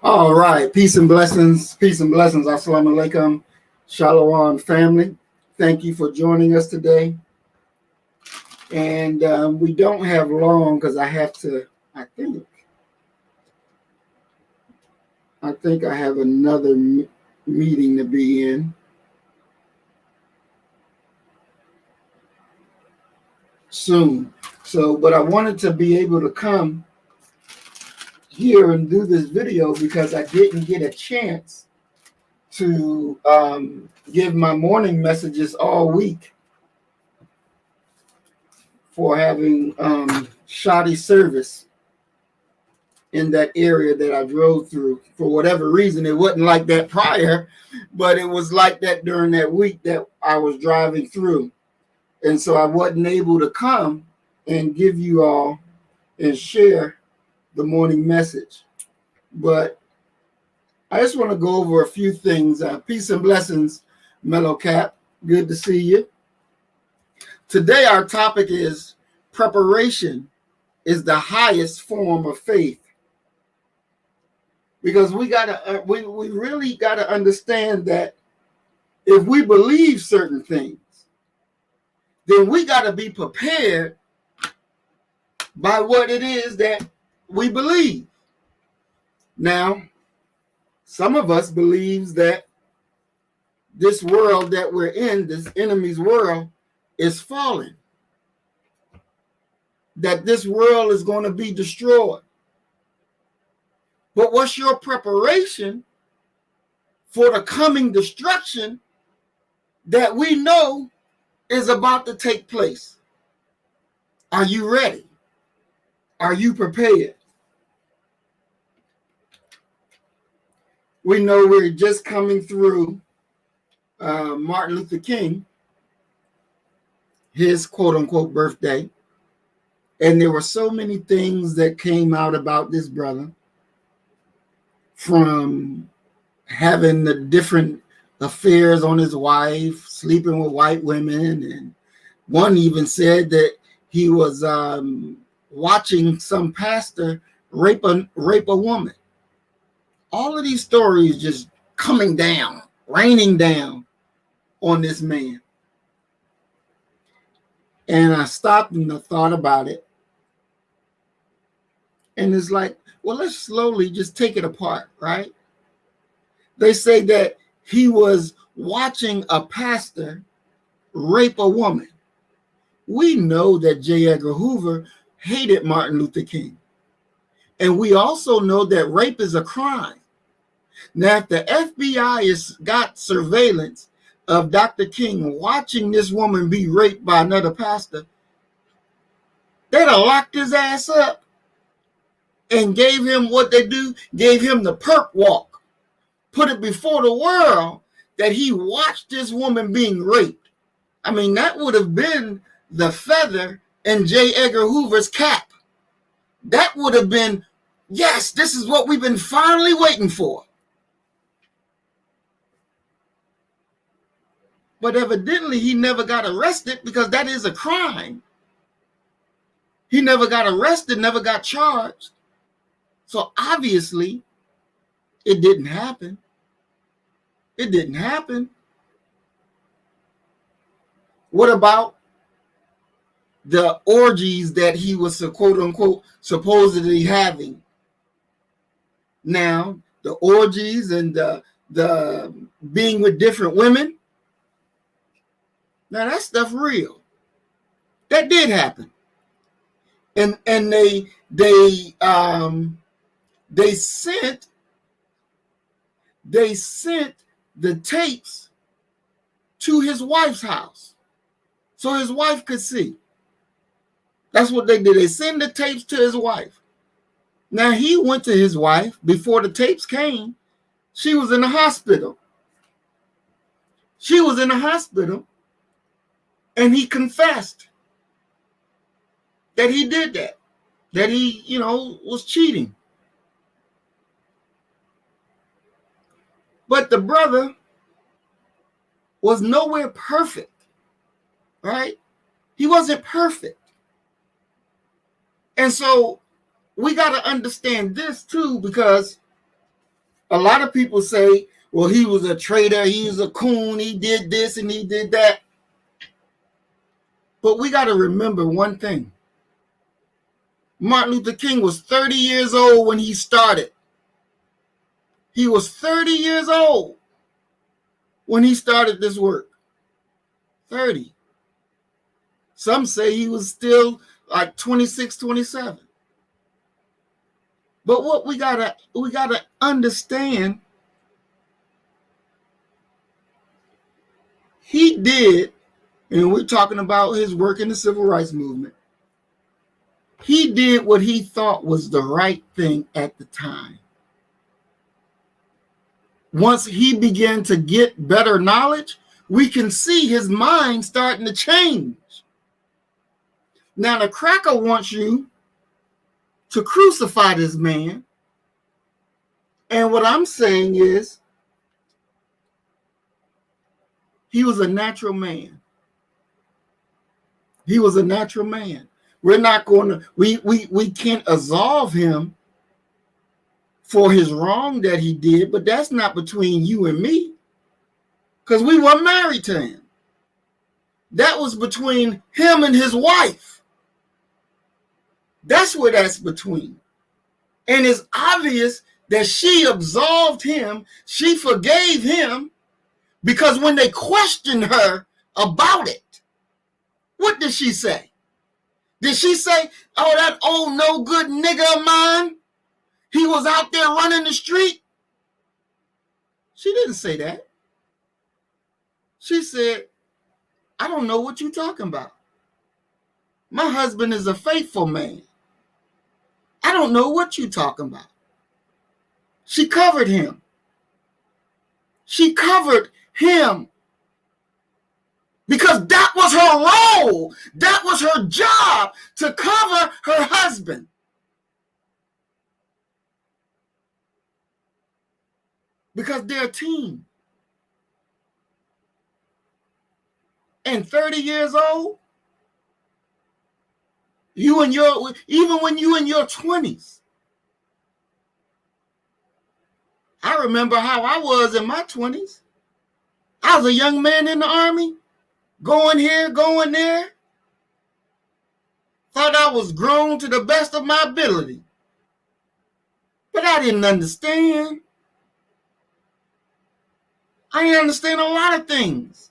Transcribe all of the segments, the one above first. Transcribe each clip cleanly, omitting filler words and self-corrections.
All right, peace and blessings, assalamu alaikum, shalom family. Thank you for joining us today. And we don't have long because I think I have another meeting to be in soon. So, but I wanted to be able to come here and do this video because I didn't get a chance to give my morning messages all week for having shoddy service in that area that I drove through. For whatever reason, it wasn't like that prior, but it was like that during that week that I was driving through. And so I wasn't able to come and give you all and share the morning message. But I just want to go over a few things. Peace and blessings, Mellow Cap. Good to see you. Today, our topic is preparation is the highest form of faith. Because we really gotta understand that if we believe certain things, then we gotta be prepared by what it is that we believe. Now, some of us believes that this world that we're in, this enemy's world, is falling. That this world is going to be destroyed. But what's your preparation for the coming destruction that we know is about to take place? Are you ready? Are you prepared? We know we're just coming through Martin Luther King, his quote-unquote birthday. And there were so many things that came out about this brother, from having the different affairs on his wife, sleeping with white women, and one even said that he was watching some pastor rape a woman. All of these stories just coming down, raining down on this man. And I stopped and I thought about it. And it's like, well, let's slowly just take it apart, right? They say that he was watching a pastor rape a woman. We know that J. Edgar Hoover hated Martin Luther King. And we also know that rape is a crime. Now, if the FBI has got surveillance of Dr. King watching this woman be raped by another pastor, they'd have locked his ass up and gave him what they do, gave him the perp walk, put it before the world that he watched this woman being raped. I mean, that would have been the feather in J. Edgar Hoover's cap. That would have been, yes, this is what we've been finally waiting for. But evidently, he never got arrested because that is a crime. He never got arrested, never got charged. So obviously, it didn't happen. It didn't happen. What about the orgies that he was, quote unquote, supposedly having? Now, the orgies and the being with different women, now that stuff real. That did happen. And they sent the tapes to his wife's house so his wife could see. That's what they did. They sent the tapes to his wife. Now, he went to his wife before the tapes came. She was in the hospital. She was in the hospital, and he confessed that he did that he, was cheating. But the brother was nowhere perfect, right? He wasn't perfect. And so we got to understand this too, because A lot of people say, well, he was a traitor, he was a coon, he did this and he did that. But we got to remember one thing. Martin Luther King was 30 years old when he started. He was 30 years old when he started this work. 30. Some say he was still like 26, 27. But what we gotta understand, he did, and we're talking about his work in the civil rights movement. He did what he thought was the right thing at the time. Once he began to get better knowledge, we can see his mind starting to change. Now, the cracker wants you to crucify this man. And what I'm saying is, he was a natural man. He was a natural man. We're not going to, we can't absolve him for his wrong that he did, but that's not between you and me, because we weren't married to him. That was between him and his wife. That's where that's between. And it's obvious that she absolved him, she forgave him, because when they questioned her about it, what did she say? Did she say, oh, that old no good nigga of mine, he was out there running the street? She didn't say that. She said, I don't know what you're talking about. My husband is a faithful man. I don't know what you're talking about. She covered him. She covered him because that was her role. That was her job, to cover her husband. Because they're a team. And 30 years old, even when you in your 20s. I remember how I was in my 20s. I was a young man in the Army, going here, going there. Thought I was grown to the best of my ability. But I didn't understand. I didn't understand a lot of things.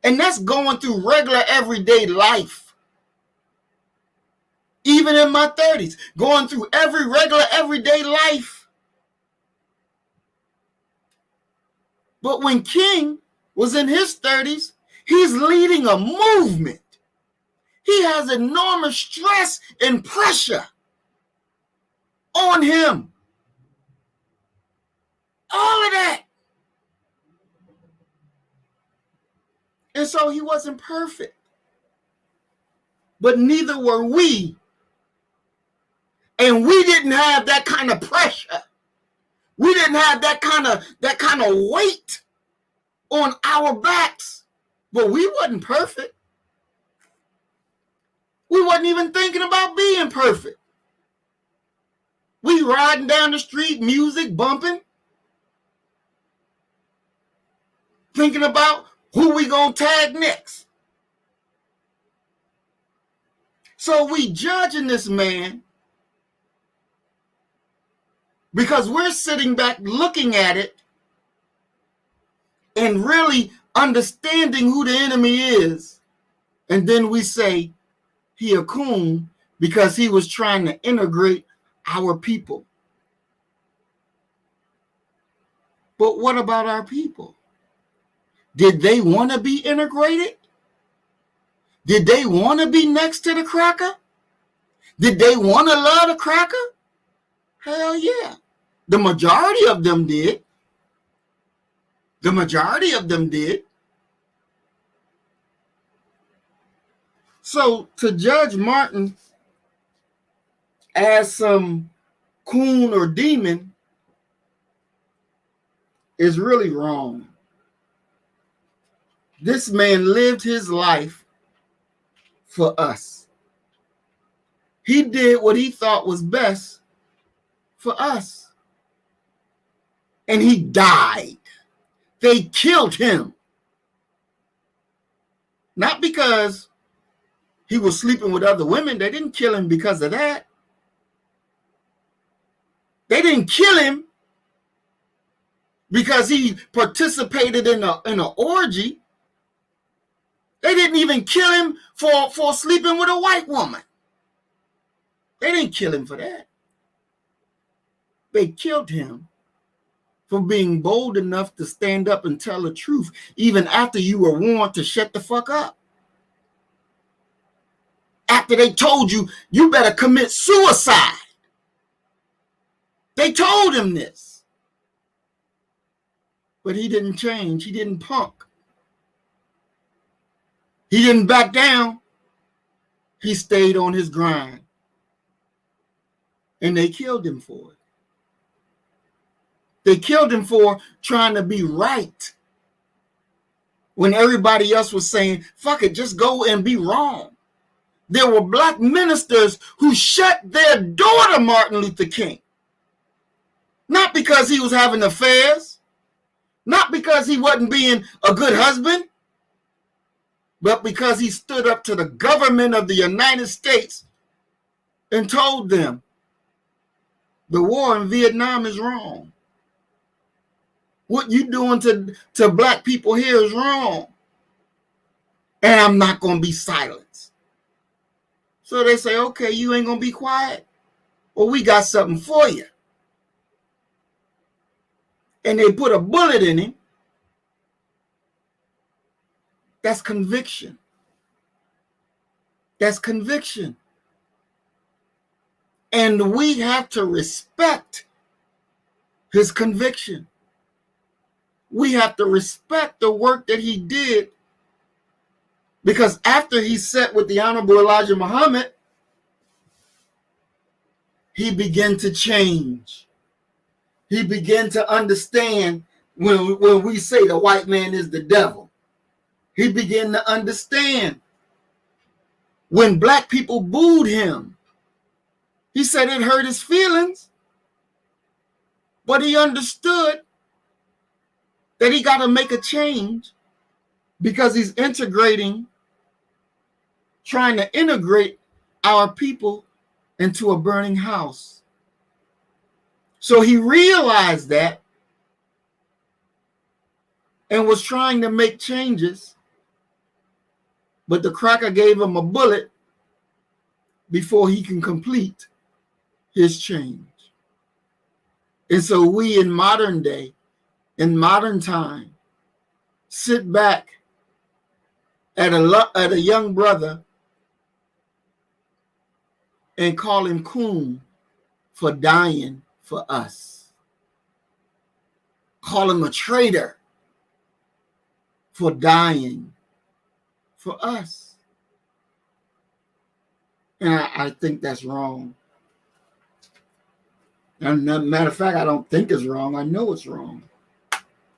And that's going through regular everyday life. Even in my 30s, going through every regular everyday life. But when King was in his 30s, he's leading a movement. He has enormous stress and pressure on him. All of that. And so he wasn't perfect. But neither were we. And we didn't have that kind of pressure. We didn't have that kind of weight on our backs. But we wasn't perfect. We wasn't even thinking about being perfect. We riding down the street, music bumping, thinking about who we gonna tag next. So we judging this man because we're sitting back looking at it and really understanding who the enemy is. And then we say he a coon because he was trying to integrate our people. But what about our people? Did they want to be integrated? Did they want to be next to the cracker? Did they want to love the cracker? Hell yeah. The majority of them did. The majority of them did. So to judge Martin as some coon or demon is really wrong. This man lived his life for us. He did what he thought was best for us. and he died. They killed him. Not because he was sleeping with other women. They didn't kill him because of that. They didn't kill him because he participated in an orgy. They didn't even kill him for sleeping with a white woman. They didn't kill him for that. They killed him for being bold enough to stand up and tell the truth, even after you were warned to shut the fuck up. After they told you, you better commit suicide. They told him this. But he didn't change. He didn't punk. He didn't back down. He stayed on his grind. And they killed him for it. They killed him for trying to be right. When everybody else was saying, fuck it, just go and be wrong. There were black ministers who shut their door to Martin Luther King. Not because he was having affairs. Not because he wasn't being a good husband. But because he stood up to the government of the United States and told them the war in Vietnam is wrong. What you doing to black people here is wrong. And I'm not going to be silenced. So they say, okay, you ain't going to be quiet? Well, we got something for you. And they put a bullet in him. That's conviction. That's conviction. And we have to respect his conviction. We have to respect the work that he did, because after he sat with the Honorable Elijah Muhammad, he began to change. He began to understand when we say the white man is the devil. He began to understand when black people booed him. He said it hurt his feelings, but he understood that he got to make a change because he's trying to integrate our people into a burning house. So he realized that and was trying to make changes, but the cracker gave him a bullet before he can complete his change. And so we in modern day, in modern time, sit back at a young brother and call him coon for dying for us. Call him a traitor for dying for us. And I think that's wrong. And as a matter of fact, I don't think it's wrong. I know it's wrong.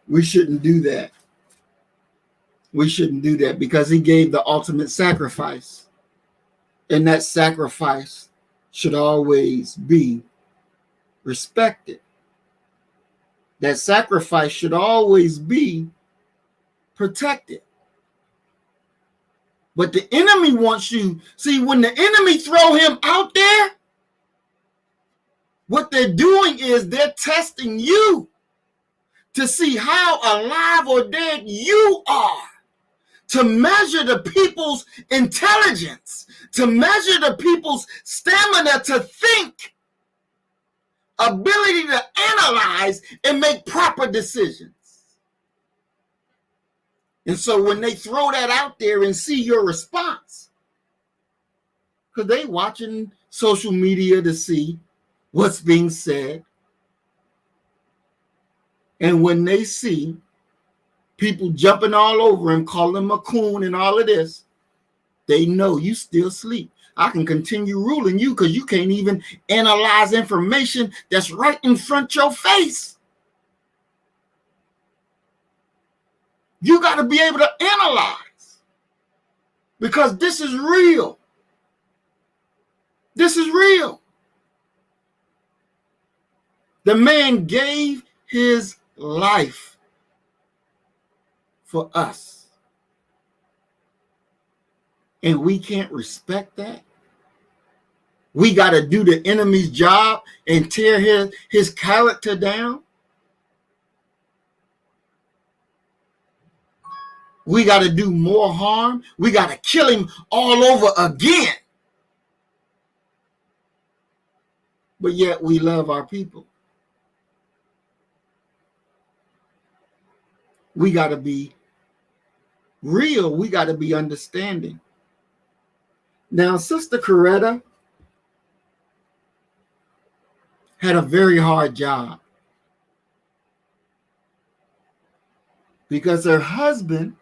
We shouldn't do that. We shouldn't do that because he gave the ultimate sacrifice. And that sacrifice should always be respected. That sacrifice should always be protected. But the enemy wants you. See, when the enemy throw him out there, what they're doing is they're testing you to see how alive or dead you are, to measure the people's intelligence, to measure the people's stamina to think, ability to analyze and make proper decisions. And so when they throw that out there and see your response, because they watching social media to see what's being said, and when they see people jumping all over him, calling him a coon and all of this, they know you still sleep. I can continue ruling you because you can't even analyze information that's right in front of your face. You got to be able to analyze because this is real. This is real. The man gave his life for us. And we can't respect that. We got to do the enemy's job and tear his character down. We got to do more harm. We got to kill him all over again. But yet we love our people. We got to be real. We got to be understanding. Now, Sister Coretta had a very hard job because her husband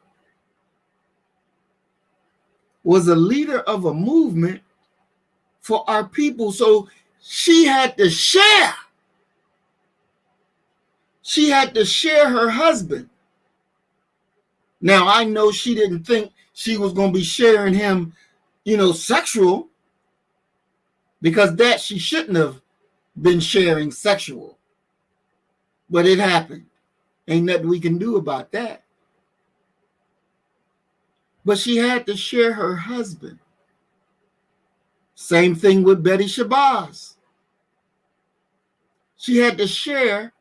was a leader of a movement for our people. So she had to share. She had to share her husband. Now, I know she didn't think she was going to be sharing him, sexual, because that she shouldn't have been sharing sexual. But it happened. Ain't nothing we can do about that. But she had to share her husband. Same thing with Betty Shabazz. She had to share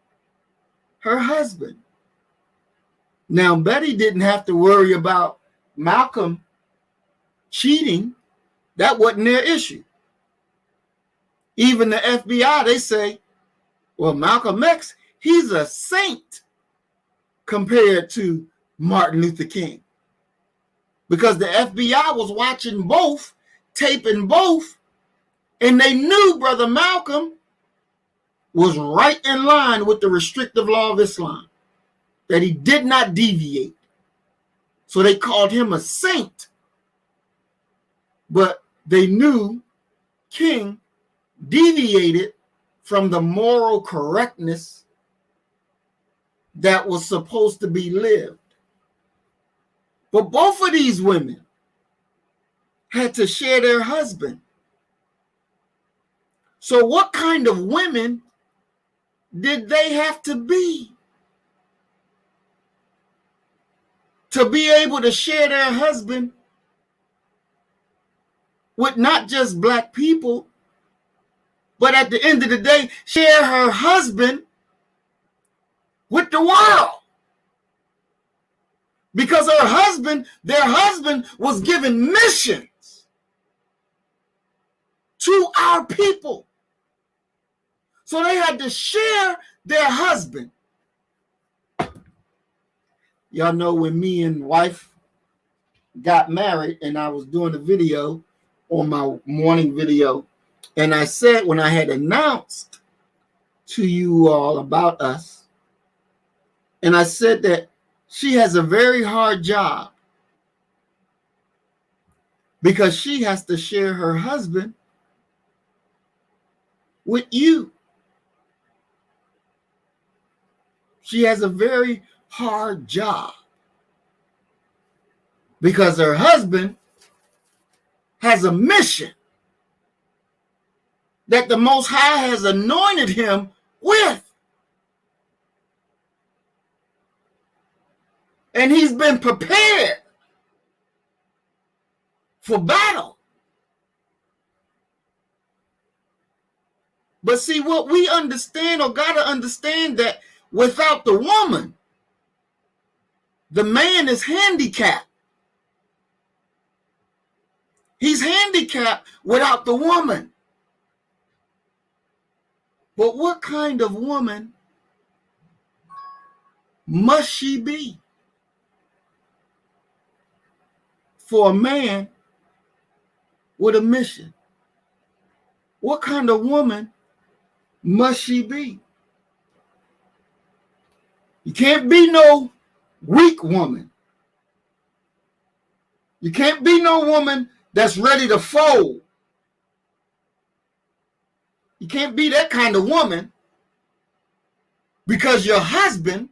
her husband. Now, Betty didn't have to worry about Malcolm cheating. That wasn't their issue. Even the FBI, they say, well, Malcolm X, he's a saint compared to Martin Luther King. Because the FBI was watching both, taping both, and they knew Brother Malcolm was right in line with the restrictive law of Islam, that he did not deviate. So they called him a saint. But they knew King deviated from the moral correctness that was supposed to be lived. But both of these women had to share their husband. So what kind of women did they have to be able to share their husband with not just Black people, but at the end of the day, share her husband with the world? Because their husband was given missions to our people. So they had to share their husband. Y'all know when me and wife got married and I was doing a video on my morning video, and I said when I had announced to you all about us, and I said that she has a very hard job because she has to share her husband with you. She has a very hard job because her husband has a mission that the Most High has anointed him with. And he's been prepared for battle. But see, what we understand, or got to understand, that without the woman, the man is handicapped. He's handicapped without the woman. But what kind of woman must she be for a man with a mission? What kind of woman must she be? You can't be no weak woman. You can't be no woman that's ready to fold. You can't be that kind of woman, because your husband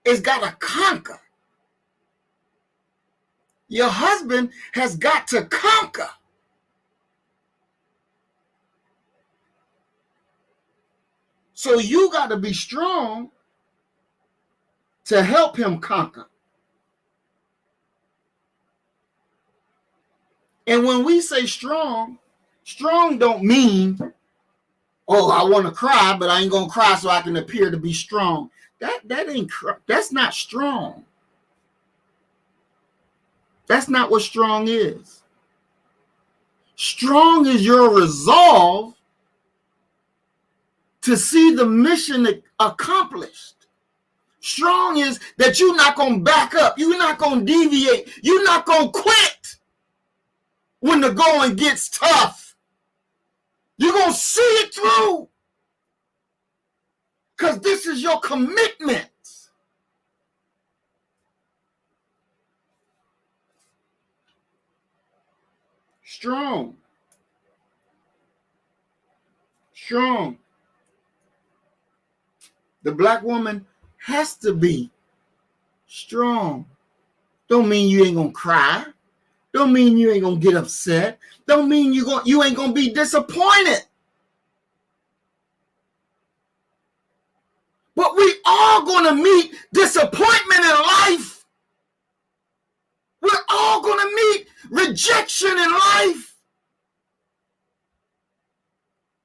has got to conquer. Your husband has got to conquer. So you got to be strong to help him conquer. And when we say strong, strong don't mean, oh, I want to cry, but I ain't gonna cry so I can appear to be strong. That's not strong. That's not what strong is. Strong is your resolve to see the mission accomplished. Strong is that you're not going to back up. You're not going to deviate. You're not going to quit when the going gets tough. You're going to see it through because this is your commitment. Strong. Strong. The black woman has to be strong. Don't mean you ain't gonna cry. Don't mean you ain't gonna get upset. Don't mean you ain't gonna be disappointed. But we are gonna meet disappointment in life. We're all gonna meet rejection in life.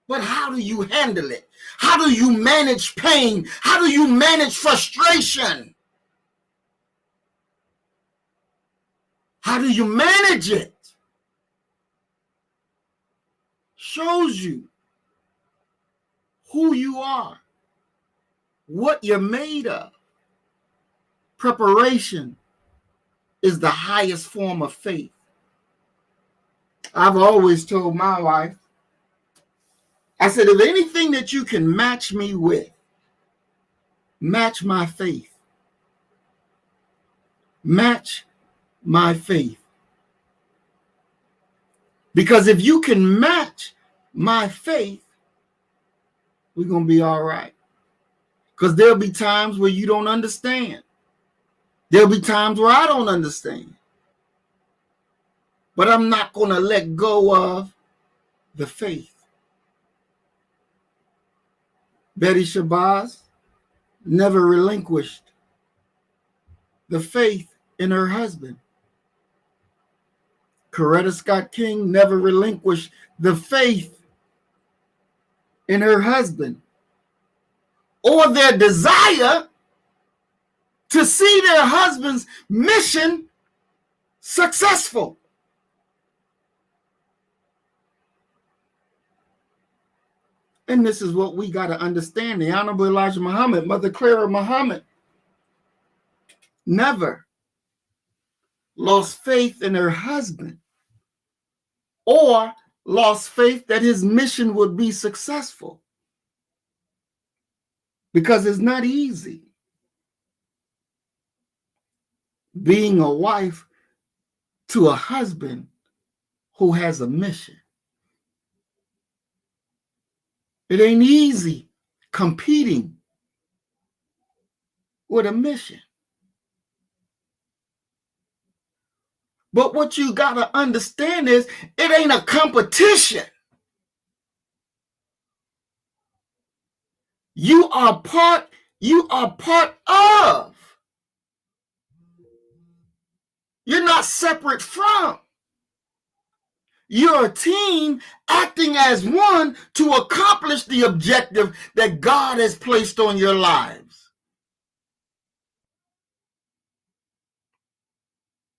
But how do you handle it? How do you manage pain? How do you manage frustration? How do you manage it? Shows you who you are, what you're made of. Preparation is the highest form of faith. I've always told my wife, I said, if anything that you can match me with, match my faith. Match my faith. Because if you can match my faith, we're going to be all right. Because there'll be times where you don't understand. There'll be times where I don't understand. But I'm not going to let go of the faith. Betty Shabazz never relinquished the faith in her husband. Coretta Scott King never relinquished the faith in her husband or their desire to see their husband's mission successful. And this is what we got to understand. The Honorable Elijah Muhammad, Mother Clara Muhammad, never lost faith in her husband or lost faith that his mission would be successful. Because it's not easy being a wife to a husband who has a mission. It ain't easy competing with a mission. But what you got to understand is it ain't a competition. You are part of. You're not separate from. You're a team acting as one to accomplish the objective that God has placed on your lives.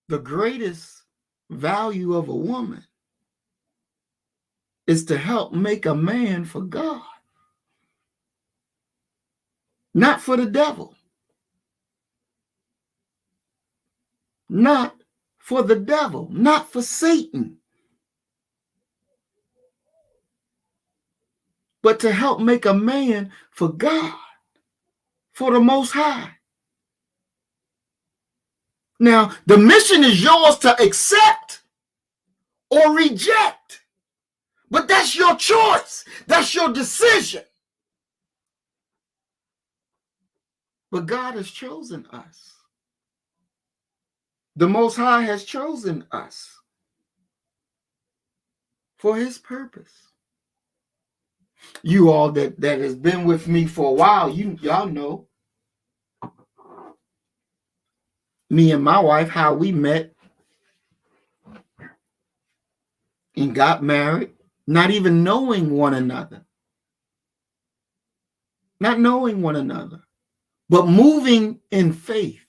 The greatest value of a woman is to help make a man for God, not for the devil. Not for the devil, not for Satan, but to help make a man for God, for the Most High. Now, the mission is yours to accept or reject, but that's your choice. That's your decision. But God has chosen us. The Most High has chosen us for his purpose. You all that has been with me for a while, y'all know me and my wife, how we met and got married, not even knowing one another. Not knowing one another, but moving in faith.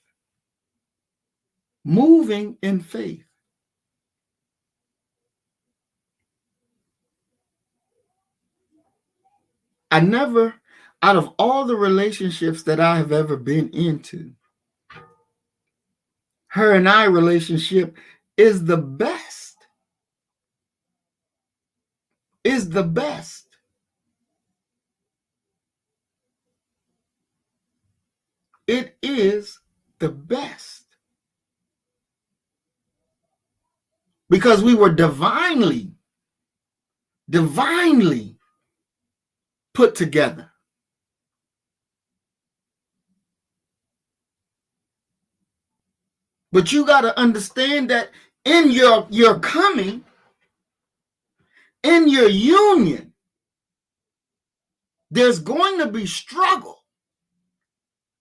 Moving in faith. I never, out of all the relationships that I have ever been into, her and I relationship is the best. Is the best. It is the best. Because we were divinely put together. But you got to understand that in your coming, in your union, there's going to be struggle.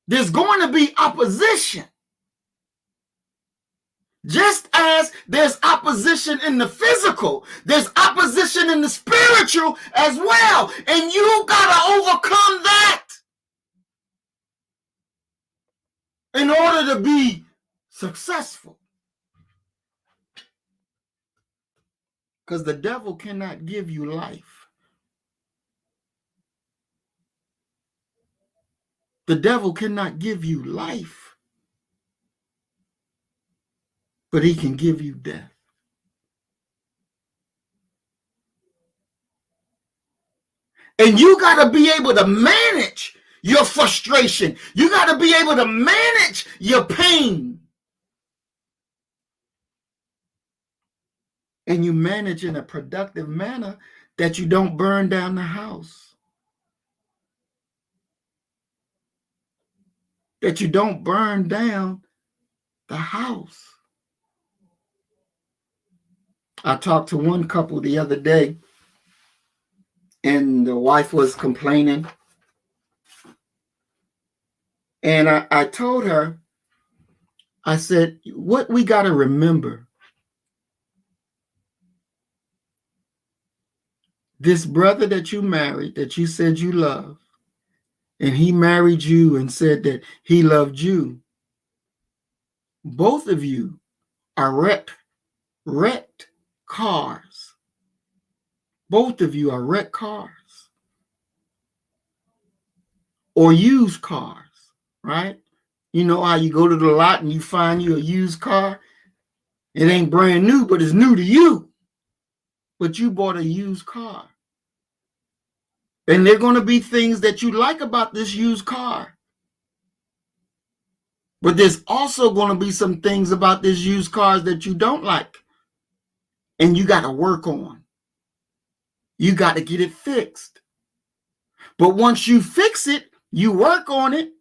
There's going to be opposition. Just as there's opposition in the physical, there's opposition in the spiritual as well. And you got to overcome that in order to be successful. Because the devil cannot give you life. The devil cannot give you life, but he can give you death. And you got to be able to manage your frustration. You got to be able to manage your pain. And you manage in a productive manner that you don't burn down the house. That you don't burn down the house. I talked to one couple the other day, and the wife was complaining. And I told her, I said, what we got to remember, this brother that you married, that you said you love, and he married you and said that he loved you, both of you are wrecked cars. Both of you are wrecked cars. Or used cars, right? You know how you go to the lot and you find you a used car? It ain't brand new, but it's new to you. But you bought a used car. And there are going to be things that you like about this used car. But there's also going to be some things about this used cars that you don't like. And you got to work on. You got to get it fixed. But once you fix it, you work on it,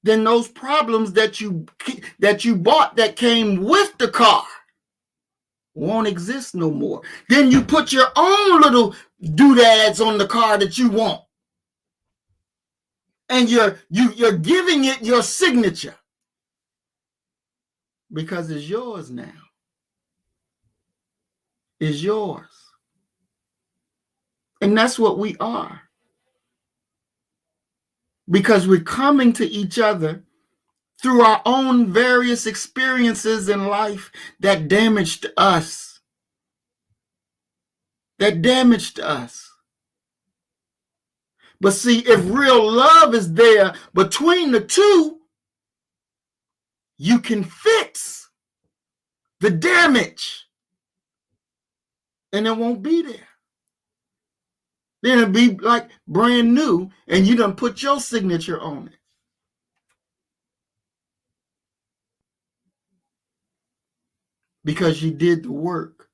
then those problems that you bought that came with the car won't exist no more. Then you put your own little doodads on the car that you want. And you're giving it your signature. Because it's yours now. It's yours. And that's what we are. Because we're coming to each other through our own various experiences in life that damaged us. That damaged us. But see, if real love is there between the two, you can fix the damage. And it won't be there. Then it'll be like brand new, and you done put your signature on it. Because you did the work.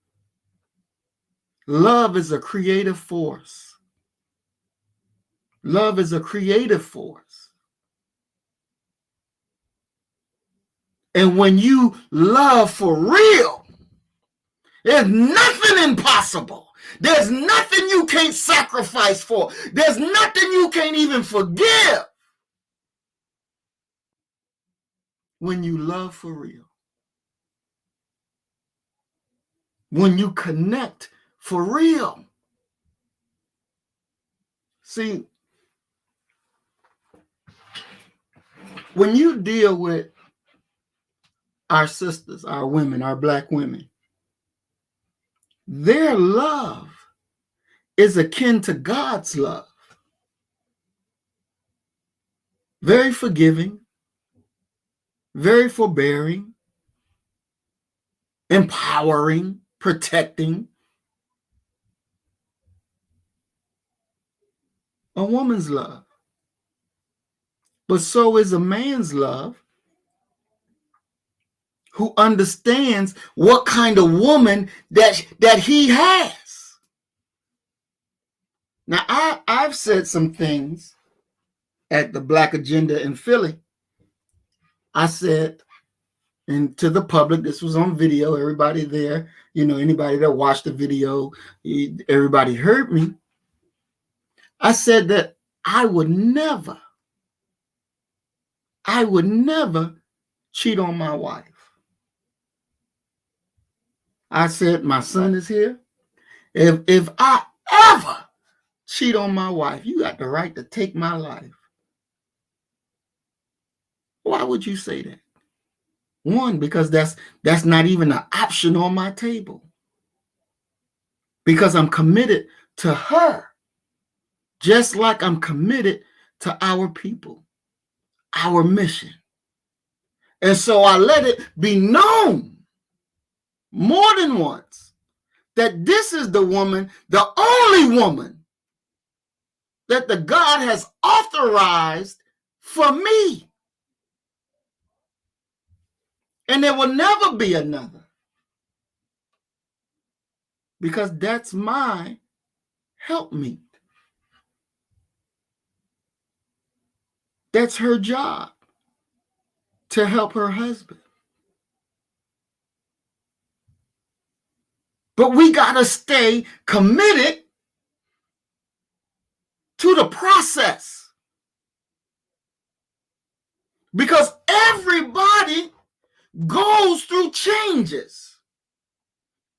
Love is a creative force. Love is a creative force. And when you love for real, There's nothing impossible. There's nothing you can't sacrifice for. There's nothing you can't even forgive when you love for real. When you connect for real. See, when you deal with our sisters, our women, our Black women, their love is akin to God's love. Very forgiving, very forbearing, empowering, protecting. A woman's love. But so is a man's love who understands what kind of woman that he has. Now, I've said some things at the Black Agenda in Philly. I said, and to the public, this was on video, everybody there, anybody that watched the video, everybody heard me. I said that I would never cheat on my wife. I said, my son is here. If I ever cheat on my wife, you got the right to take my life. Why would you say that? One, because that's not even an option on my table. Because I'm committed to her, just like I'm committed to our people, our mission. And so I let it be known more than once that this is the woman, the only woman that the God has authorized for me. And there will never be another. Because that's my helpmeet. That's her job, to help her husband. But we got to stay committed to the process. Because everybody goes through changes.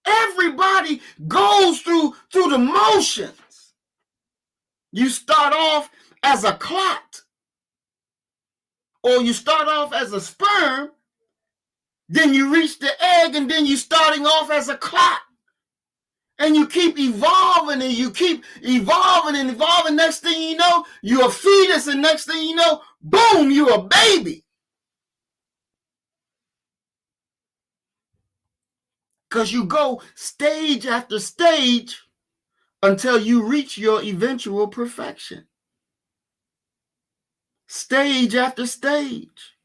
Everybody goes through the motions. You start off as a clot, or you start off as a sperm, then you reach the egg, and then you're starting off as a clot. And you keep evolving, and you keep evolving and evolving. Next thing you know, you're a fetus, and next thing you know, boom, you're a baby. Because you go stage after stage until you reach your eventual perfection. Stage after stage.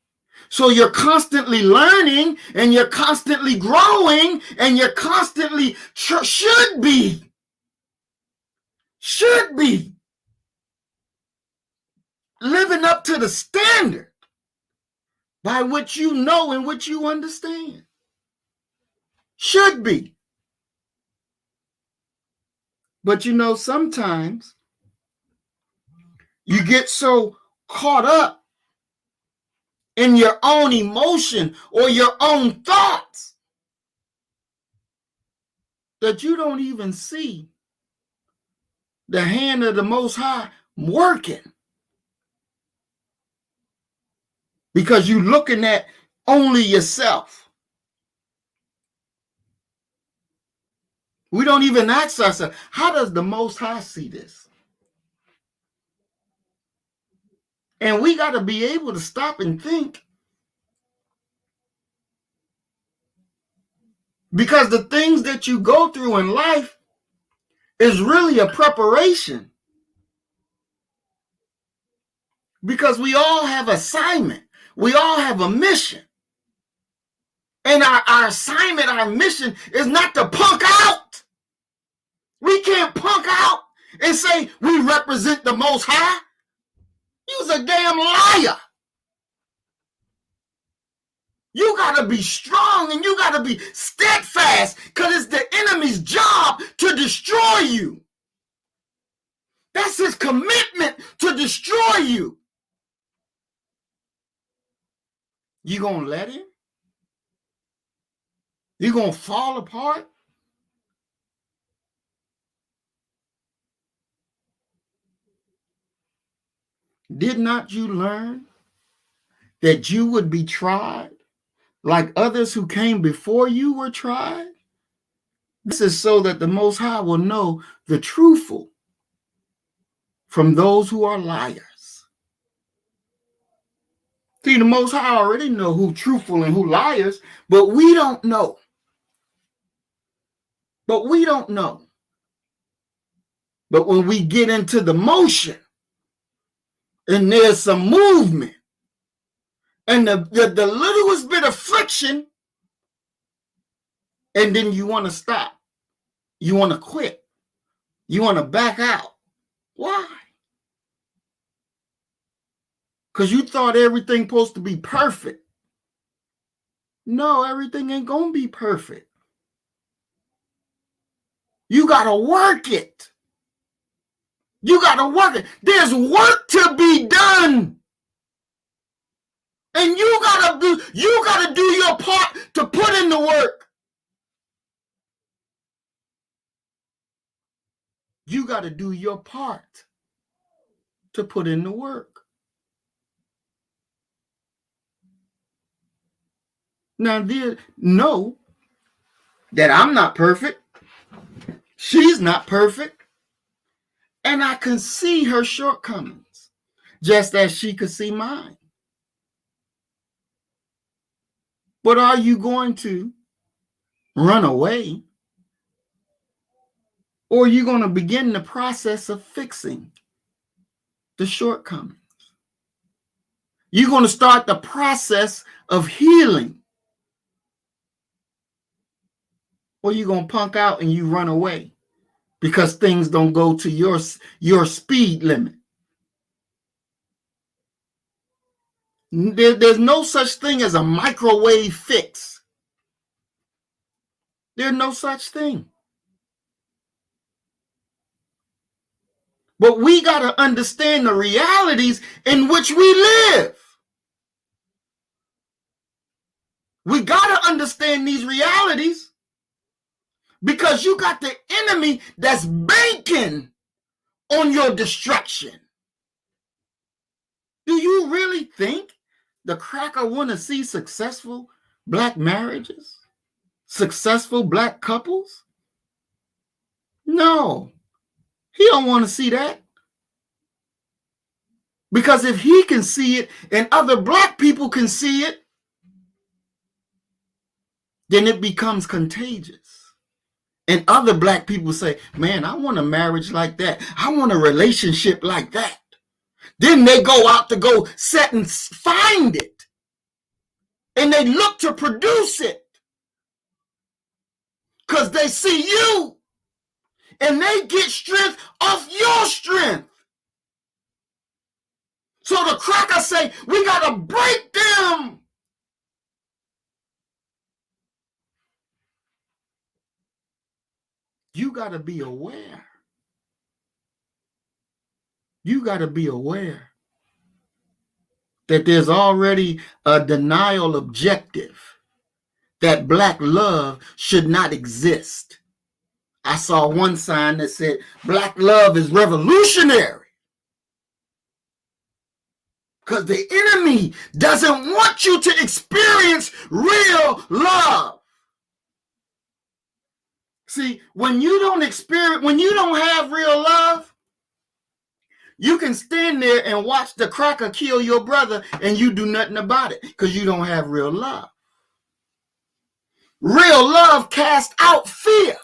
So you're constantly learning, and you're constantly growing, and you're constantly should be living up to the standard by which you know and which you understand. Should be. But sometimes you get so caught up in your own emotion or your own thoughts that you don't even see the hand of the Most High working. Because you're looking at only yourself. We don't even ask ourselves, how does the Most High see this? And we got to be able to stop and think. Because the things that you go through in life is really a preparation. Because we all have assignment. We all have a mission. And our assignment, our mission is not to punk out. We can't punk out and say we represent the Most High. You's a damn liar. You got to be strong and you got to be steadfast because it's the enemy's job to destroy you. That's his commitment to destroy you. You going to let him? You going to fall apart? Did not you learn that you would be tried like others who came before you were tried? This is so that the Most High will know the truthful from those who are liars. See, the Most High already know who truthful and who liars, but we don't know. But when we get into the motion and there's some movement and the littlest bit of friction, and then you want to stop. You want to quit. You want to back out. Why? Because you thought everything supposed to be perfect. No, everything ain't going to be perfect. You got to work it. You got to work it. There's work to be done. And you got to do your part to put in the work. You got to do your part to put in the work. Now, know that I'm not perfect. She's not perfect. And I can see her shortcomings, just as she could see mine. But are you going to run away? Or are you going to begin the process of fixing the shortcomings? You're going to start the process of healing. Or you're going to punk out and you run away because things don't go to your speed limit. There's no such thing as a microwave fix. There's no such thing. But we got to understand the realities in which we live. We got to understand these realities because you got the enemy that's banking on your destruction. Do you really think the cracker want to see successful black marriages? Successful black couples? No. He don't want to see that. Because if he can see it and other black people can see it, then it becomes contagious. And other black people say, man, I want a marriage like that. I want a relationship like that. Then they go out to go set and find it. And they look to produce it. Because they see you. And they get strength off your strength. So the crackers say, we got to break them. You got to be aware. You got to be aware that there's already a denial objective that black love should not exist. I saw one sign that said black love is revolutionary. Because the enemy doesn't want you to experience real love. See, when you don't have real love, you can stand there and watch the cracker kill your brother and you do nothing about it because you don't have real love. Real love casts out fear.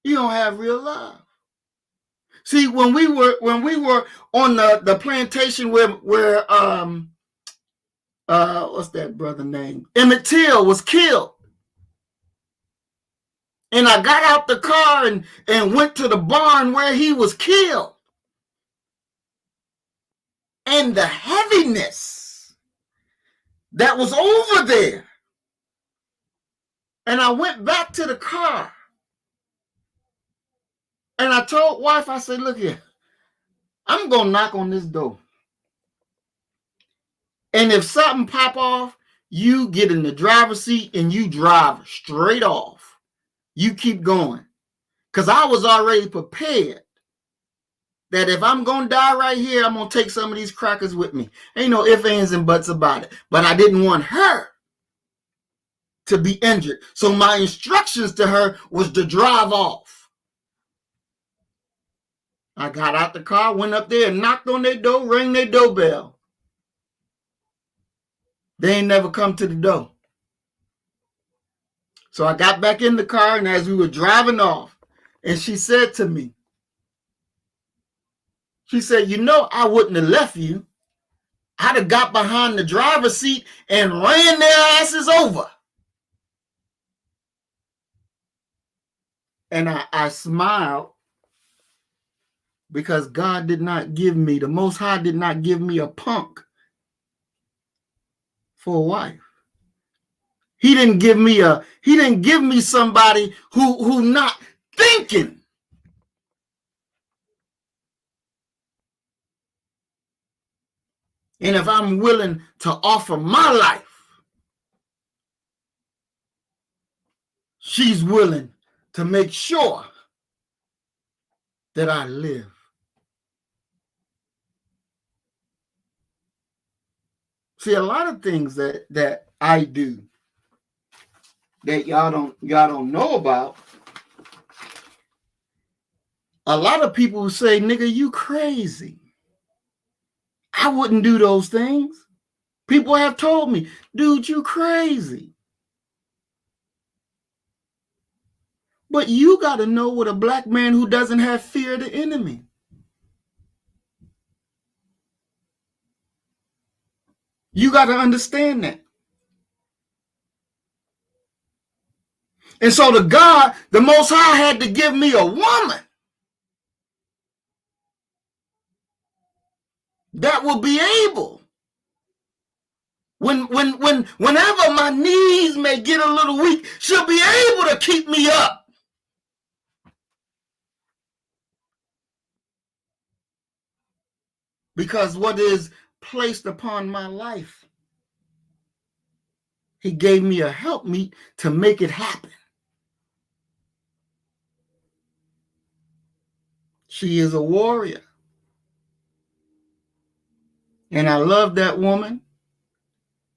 You don't have real love. See, when we were on the plantation where what's that brother name? Emmett Till was killed. And I got out the car and went to the barn where he was killed. And the heaviness that was over there. And I went back to the car. And I told wife, I said, look here, I'm going to knock on this door. And if something pop off, you get in the driver's seat and you drive straight off. You keep going. Because I was already prepared that if I'm going to die right here, I'm going to take some of these crackers with me. Ain't no ifs, ands, and buts about it. But I didn't want her to be injured. So my instructions to her was to drive off. I got out the car, went up there and knocked on their door, rang their doorbell. They ain't never come to the door. So I got back in the car, and as we were driving off, and she said to me, she said, you know, I wouldn't have left you. I'd have got behind the driver's seat and ran their asses over. And I smiled because God did not give me, the Most High did not give me a punk for a wife. He didn't give me somebody who not thinking. And if I'm willing to offer my life, she's willing to make sure that I live. See, a lot of things that I do that y'all don't know about. A lot of people say, nigga, you crazy. I wouldn't do those things. People have told me, dude, you crazy. But you got to know what a black man who doesn't have fear of the enemy. You got to understand that. And so the God, the Most High, had to give me a woman that will be able, whenever my knees may get a little weak, she'll be able to keep me up. Because what is placed upon my life, He gave me a helpmeet to make it happen. She is a warrior. And I love that woman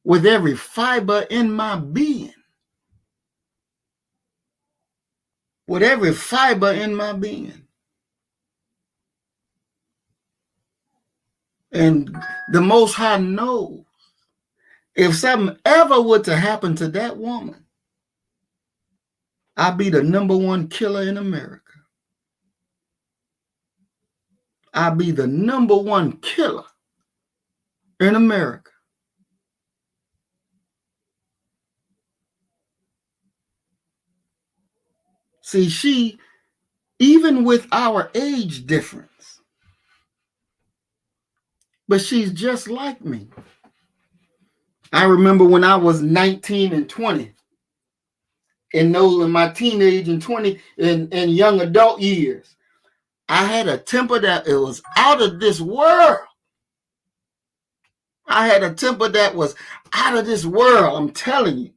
with every fiber in my being. With every fiber in my being. And the Most High knows if something ever were to happen to that woman, I'd be the #1 killer in America. I'd be the #1 killer in America. See, she, even with our age difference, but she's just like me. I remember when I was 19 and 20, in my teenage and 20 and young adult years, I had a temper that it was out of this world. I had a temper that was out of this world, I'm telling you.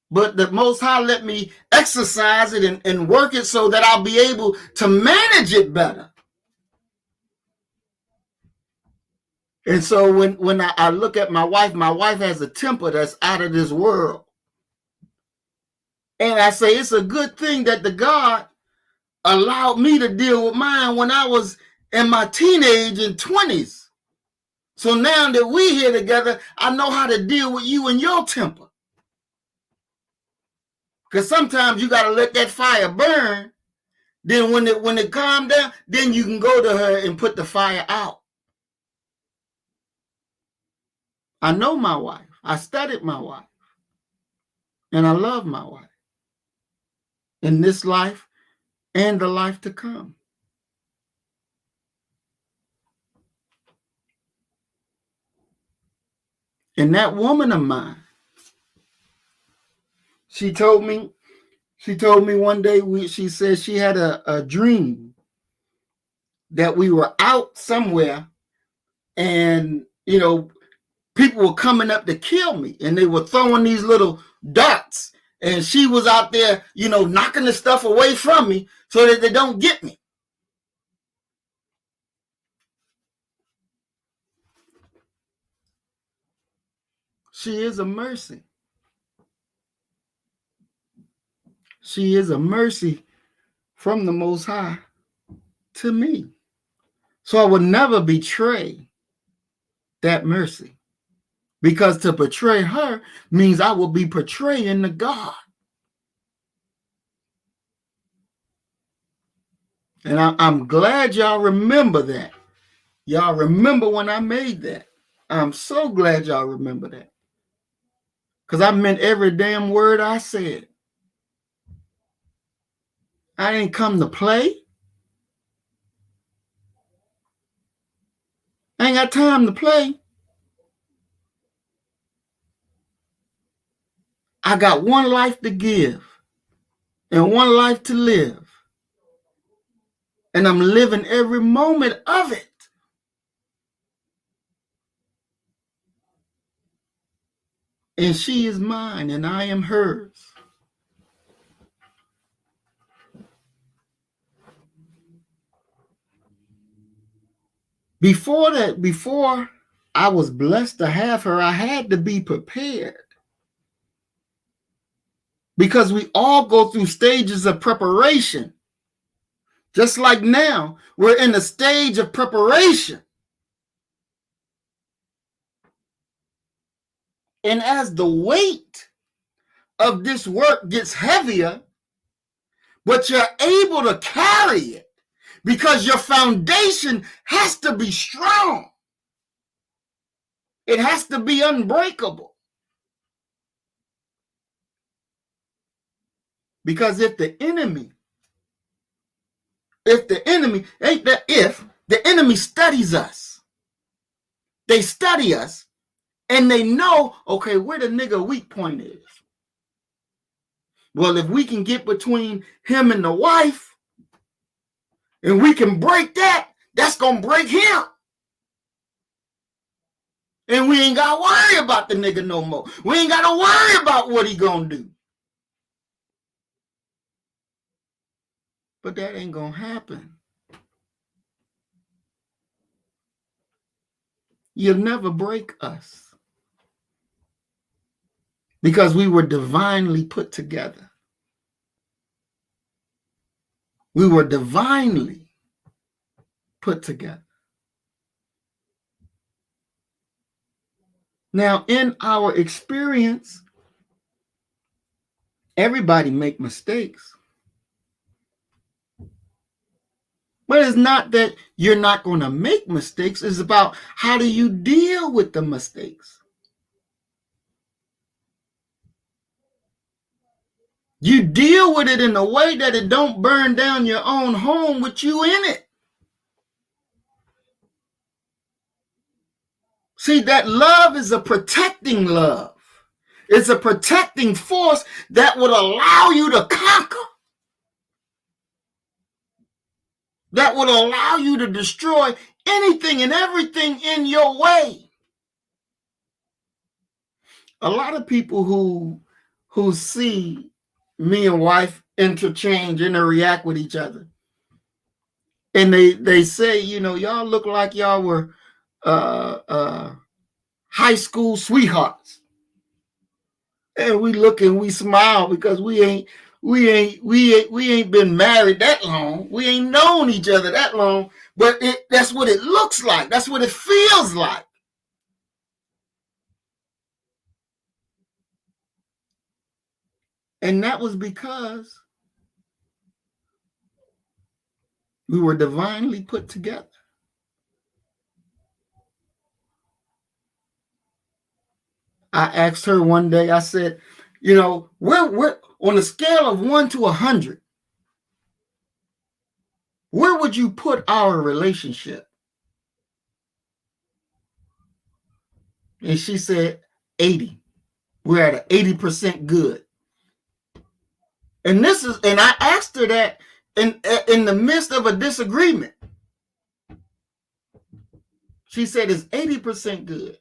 But the Most High let me exercise it and work it so that I'll be able to manage it better. And so when I look at my wife has a temper that's out of this world. And I say it's a good thing that the God allowed me to deal with mine when I was in my teenage and 20s. So now that we're here together, I know how to deal with you and your temper. Because sometimes you got to let that fire burn. Then when it calms down, then you can go to her and put the fire out. I know my wife. I studied my wife. And I love my wife. In this life and the life to come. And that woman of mine, she told me one day, she said she had a dream that we were out somewhere and, people were coming up to kill me and they were throwing these little darts. And she was out there, knocking the stuff away from me so that they don't get me. She is a mercy. She is a mercy from the Most High to me. So I would never betray that mercy, because to betray her means I will be betraying the God. And I'm glad y'all remember that. Y'all remember when I made that. I'm so glad y'all remember that. Because I meant every damn word I said. I didn't come to play. I ain't got time to play. I got one life to give and one life to live. And I'm living every moment of it. And she is mine and I am hers. Before I was blessed to have her, I had to be prepared. Because we all go through stages of preparation. Just like now, we're in a stage of preparation. And as the weight of this work gets heavier, but you're able to carry it because your foundation has to be strong. It has to be unbreakable. Because if the enemy studies us, they study us, and they know, okay, where the nigga weak point is. Well, if we can get between him and the wife, and we can break that, that's going to break him. And we ain't got to worry about the nigga no more. We ain't got to worry about what he going to do. But that ain't going to happen. You'll never break us. Because we were divinely put together. We were divinely put together. Now, in our experience, everybody make mistakes. But it's not that you're not going to make mistakes. It's about how do you deal with the mistakes. You deal with it in a way that it don't burn down your own home with you in it. See, that love is a protecting love. It's a protecting force that would allow you to conquer. That would allow you to destroy anything and everything in your way. A lot of people who see me and wife interchange, interact with each other, and they say, y'all look like y'all were high school sweethearts. And we look and we smile because we ain't been married that long. We ain't known each other that long, but that's what it looks like. That's what it feels like. And that was because we were divinely put together. I asked her one day, I said, we're on a scale of 1 to 100, where would you put our relationship? And she said, 80. We're at an 80% good. And I asked her that in the midst of a disagreement. She said it's 80% good.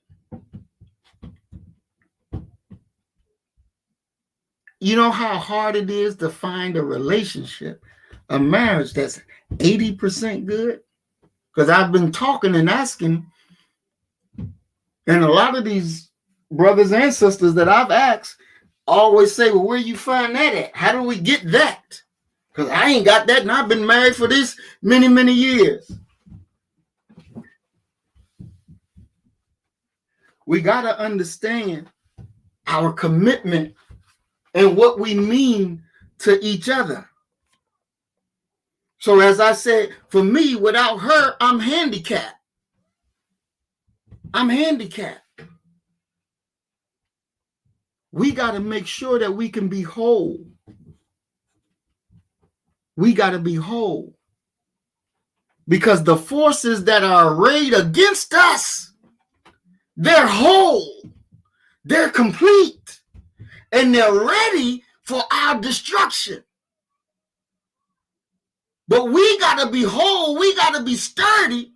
You know how hard it is to find a relationship, a marriage that's 80% good? Because I've been talking and asking, and a lot of these brothers and sisters that I've asked always say, well, where you find that at? How do we get that? Because I ain't got that, and I've been married for this many, many years. We got to understand our commitment and what we mean to each other. So as I said, for me, without her, I'm handicapped. I'm handicapped. We got to make sure that we can be whole. We got to be whole. Because the forces that are arrayed against us, they're whole. They're complete. And they're ready for our destruction. But we got to be whole. We got to be sturdy.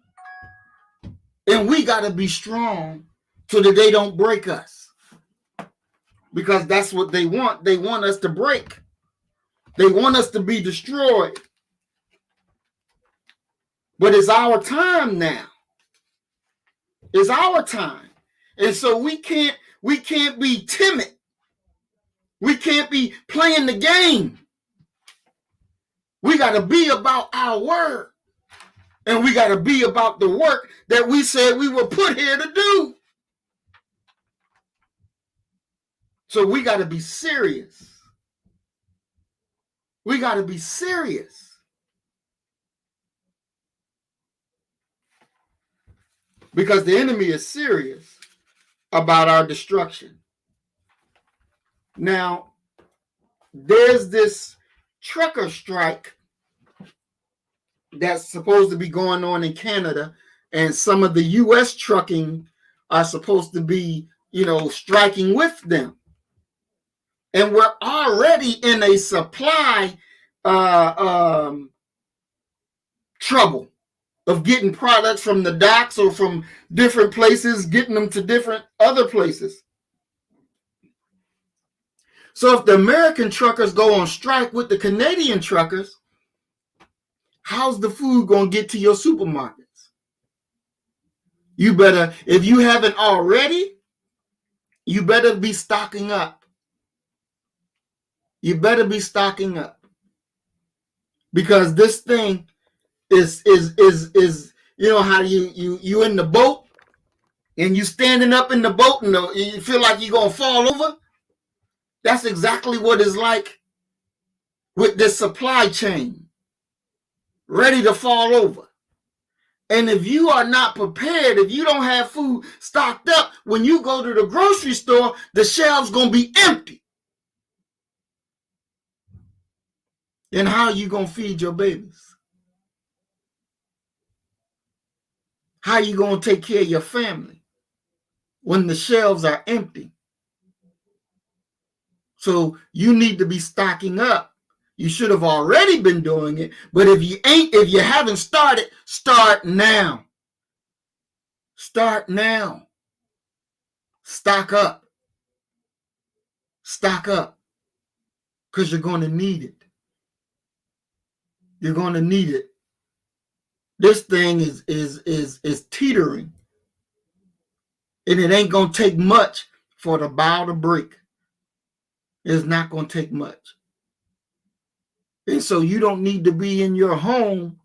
And we got to be strong so that they don't break us. Because that's what they want. They want us to break. They want us to be destroyed. But it's our time now. It's our time. And so we can't be timid. We can't be playing the game. We got to be about our word. And we got to be about the work that we said we were put here to do. So we got to be serious. We got to be serious. Because the enemy is serious about our destruction. Now, there's this trucker strike that's supposed to be going on in Canada, and some of the U.S. trucking are supposed to be, striking with them. And we're already in a supply trouble of getting products from the docks or from different places, getting them to different other places. So if the American truckers go on strike with the Canadian truckers, how's the food going to get to your supermarkets? You better, if you haven't already, you better be stocking up. You better be stocking up. Because this thing is how you in the boat and you standing up in the boat and you feel like you're going to fall over. That's exactly what it's like with this supply chain, ready to fall over. And if you are not prepared, if you don't have food stocked up, when you go to the grocery store, the shelves going to be empty. And how are you going to feed your babies? How are you going to take care of your family when the shelves are empty? So you need to be stocking up. You should have already been doing it. But if you haven't started, start now. Start now. Stock up. Stock up. Because you're going to need it. You're going to need it. This thing is teetering. And it ain't going to take much for the bow to break. It's not going to take much. And so you don't need to be in your home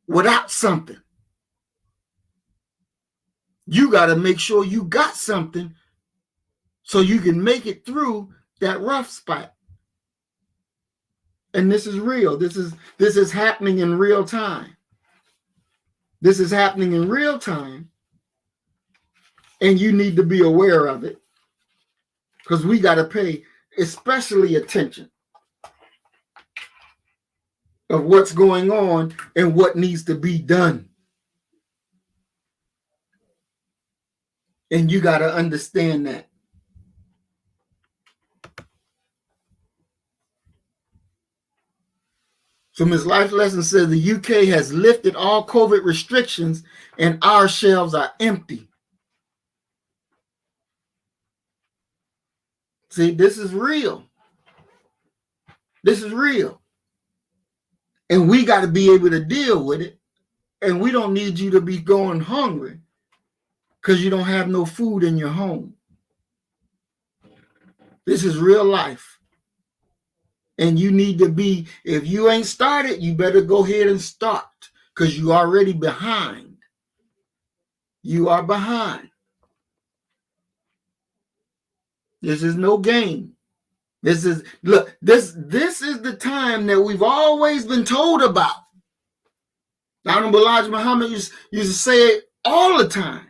without something. You got to make sure you got something so you can make it through that rough spot. And this is real. This is happening in real time. This is happening in real time. And you need to be aware of it. Because we got to pay especially attention of what's going on and what needs to be done. And you got to understand that. So Ms. Life Lesson says the UK has lifted all COVID restrictions and our shelves are empty. See, this is real. This is real. And we got to be able to deal with it. And we don't need you to be going hungry because you don't have no food in your home. This is real life. And you need to be, if you ain't started, you better go ahead and start because you already behind. You are behind. This is no game. This is, look, this is the time that we've always been told about. The Honorable Elijah Muhammad used to say it all the time.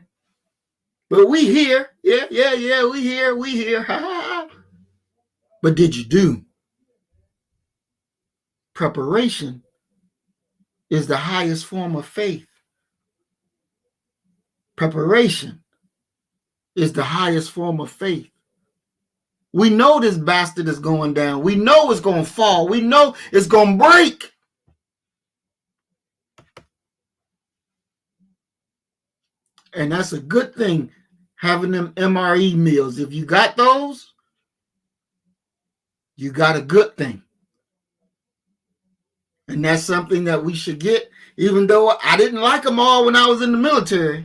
But we here. Yeah, we here. But did you do? Preparation is the highest form of faith. Preparation is the highest form of faith. We know this bastard is going down. We know it's going to fall. We know it's going to break. And that's a good thing, having them MRE meals. If you got those, you got a good thing. And that's something that we should get, even though I didn't like them all when I was in the military.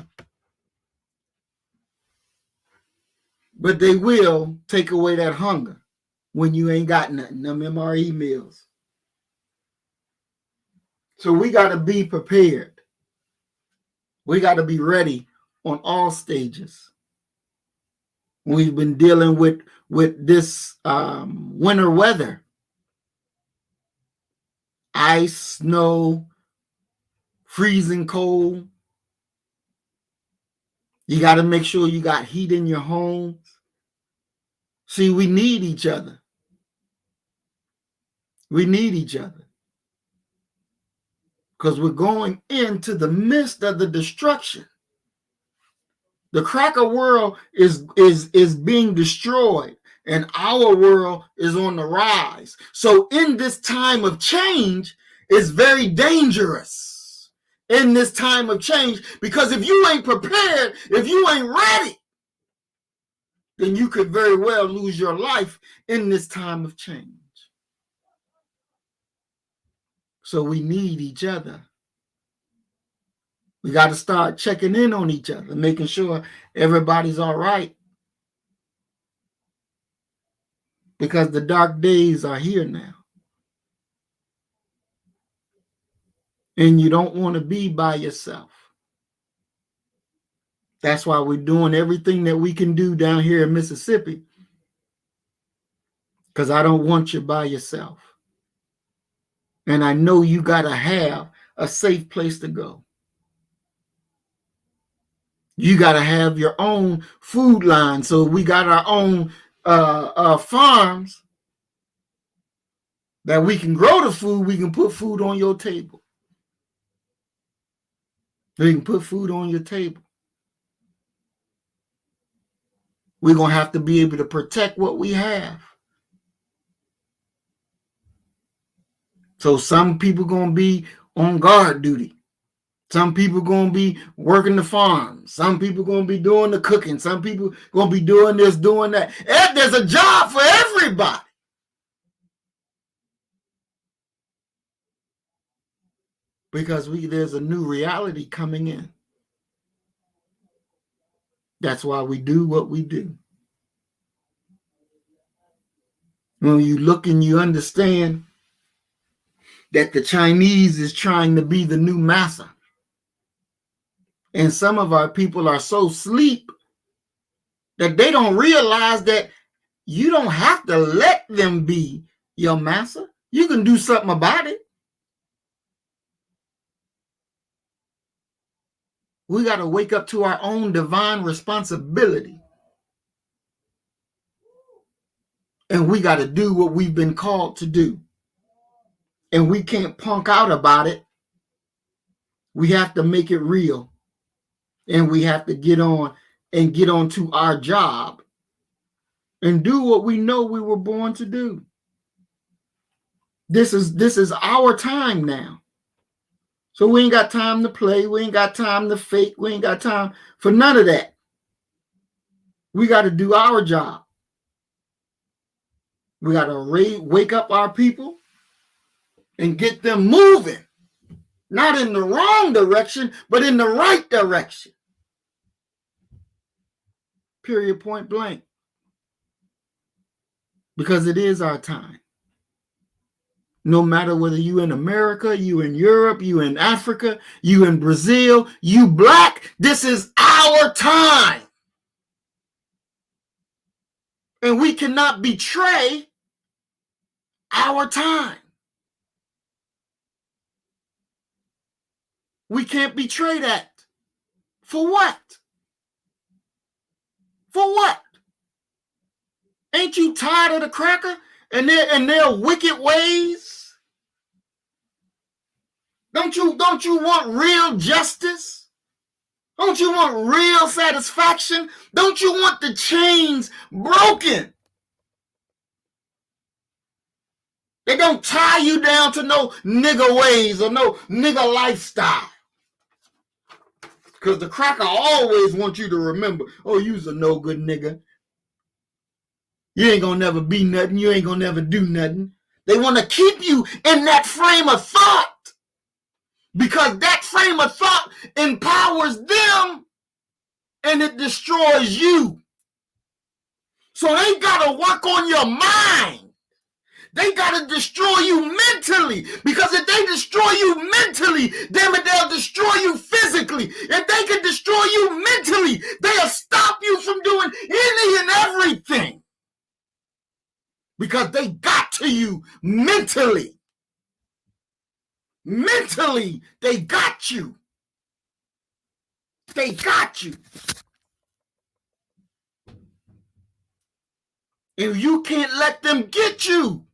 But they will take away that hunger when you ain't got nothing, them MRE meals. So we got to be prepared. We got to be ready on all stages. We've been dealing with this winter weather. Ice, snow, freezing cold. You got to make sure you got heat in your homes. See, we need each other. We need each other. Because we're going into the midst of the destruction. The cracker world is being destroyed, and our world is on the rise. So in this time of change, it's very dangerous. In this time of change, because if you ain't prepared, if you ain't ready, then you could very well lose your life in this time of change. So we need each other. We got to start checking in on each other, making sure everybody's all right. Because the dark days are here now. And you don't want to be by yourself. That's why we're doing everything that we can do down here in Mississippi. Because I don't want you by yourself. And I know you got to have a safe place to go. You got to have your own food line. So we got our own farms that we can grow the food. We can put food on your table. We can put food on your table. We're going to have to be able to protect what we have. So some people going to be on guard duty. Some people going to be working the farm. Some people going to be doing the cooking. Some people going to be doing this, doing that. There's a job for everybody. Because there's a new reality coming in. That's why we do what we do. When you look and you understand that the Chinese is trying to be the new massa. And some of our people are so asleep that they don't realize that you don't have to let them be your master. You can do something about it. We got to wake up to our own divine responsibility. And we got to do what we've been called to do. And we can't punk out about it. We have to make it real. And we have to get on to our job and do what we know we were born to do. This is our time now. So we ain't got time to play. We ain't got time to fake. We ain't got time for none of that. We got to do our job. We got to wake up our people and get them moving. Not in the wrong direction, but in the right direction. Period, point blank. Because it is our time. No matter whether you in America, you in Europe, you in Africa, you in Brazil, you black, this is our time. And we cannot betray our time. We can't betray that. For what? For what? Ain't you tired of the cracker and their wicked ways? Don't you want real justice? Don't you want real satisfaction? Don't you want the chains broken? They don't tie you down to no nigger ways or no nigger lifestyle. Because the cracker always wants you to remember, oh, you's a no good nigga. You ain't gonna never be nothing. You ain't gonna never do nothing. They want to keep you in that frame of thought. Because that frame of thought empowers them and it destroys you. So they gotta work on your mind. They gotta destroy you mentally. Because if they destroy you mentally, damn it, they'll destroy you physically. If they can destroy you mentally, they'll stop you from doing any and everything. Because they got to you mentally. Mentally, they got you. They got you. And you can't let them get you.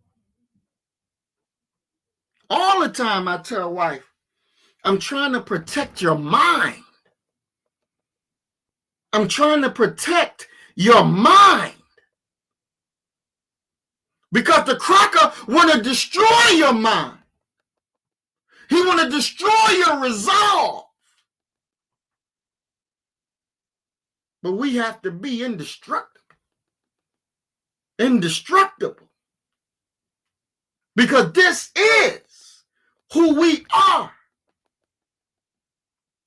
All the time I tell wife, I'm trying to protect your mind. I'm trying to protect your mind. Because the cracker want to destroy your mind. He want to destroy your resolve. But we have to be indestructible. Indestructible. Because this is who we are.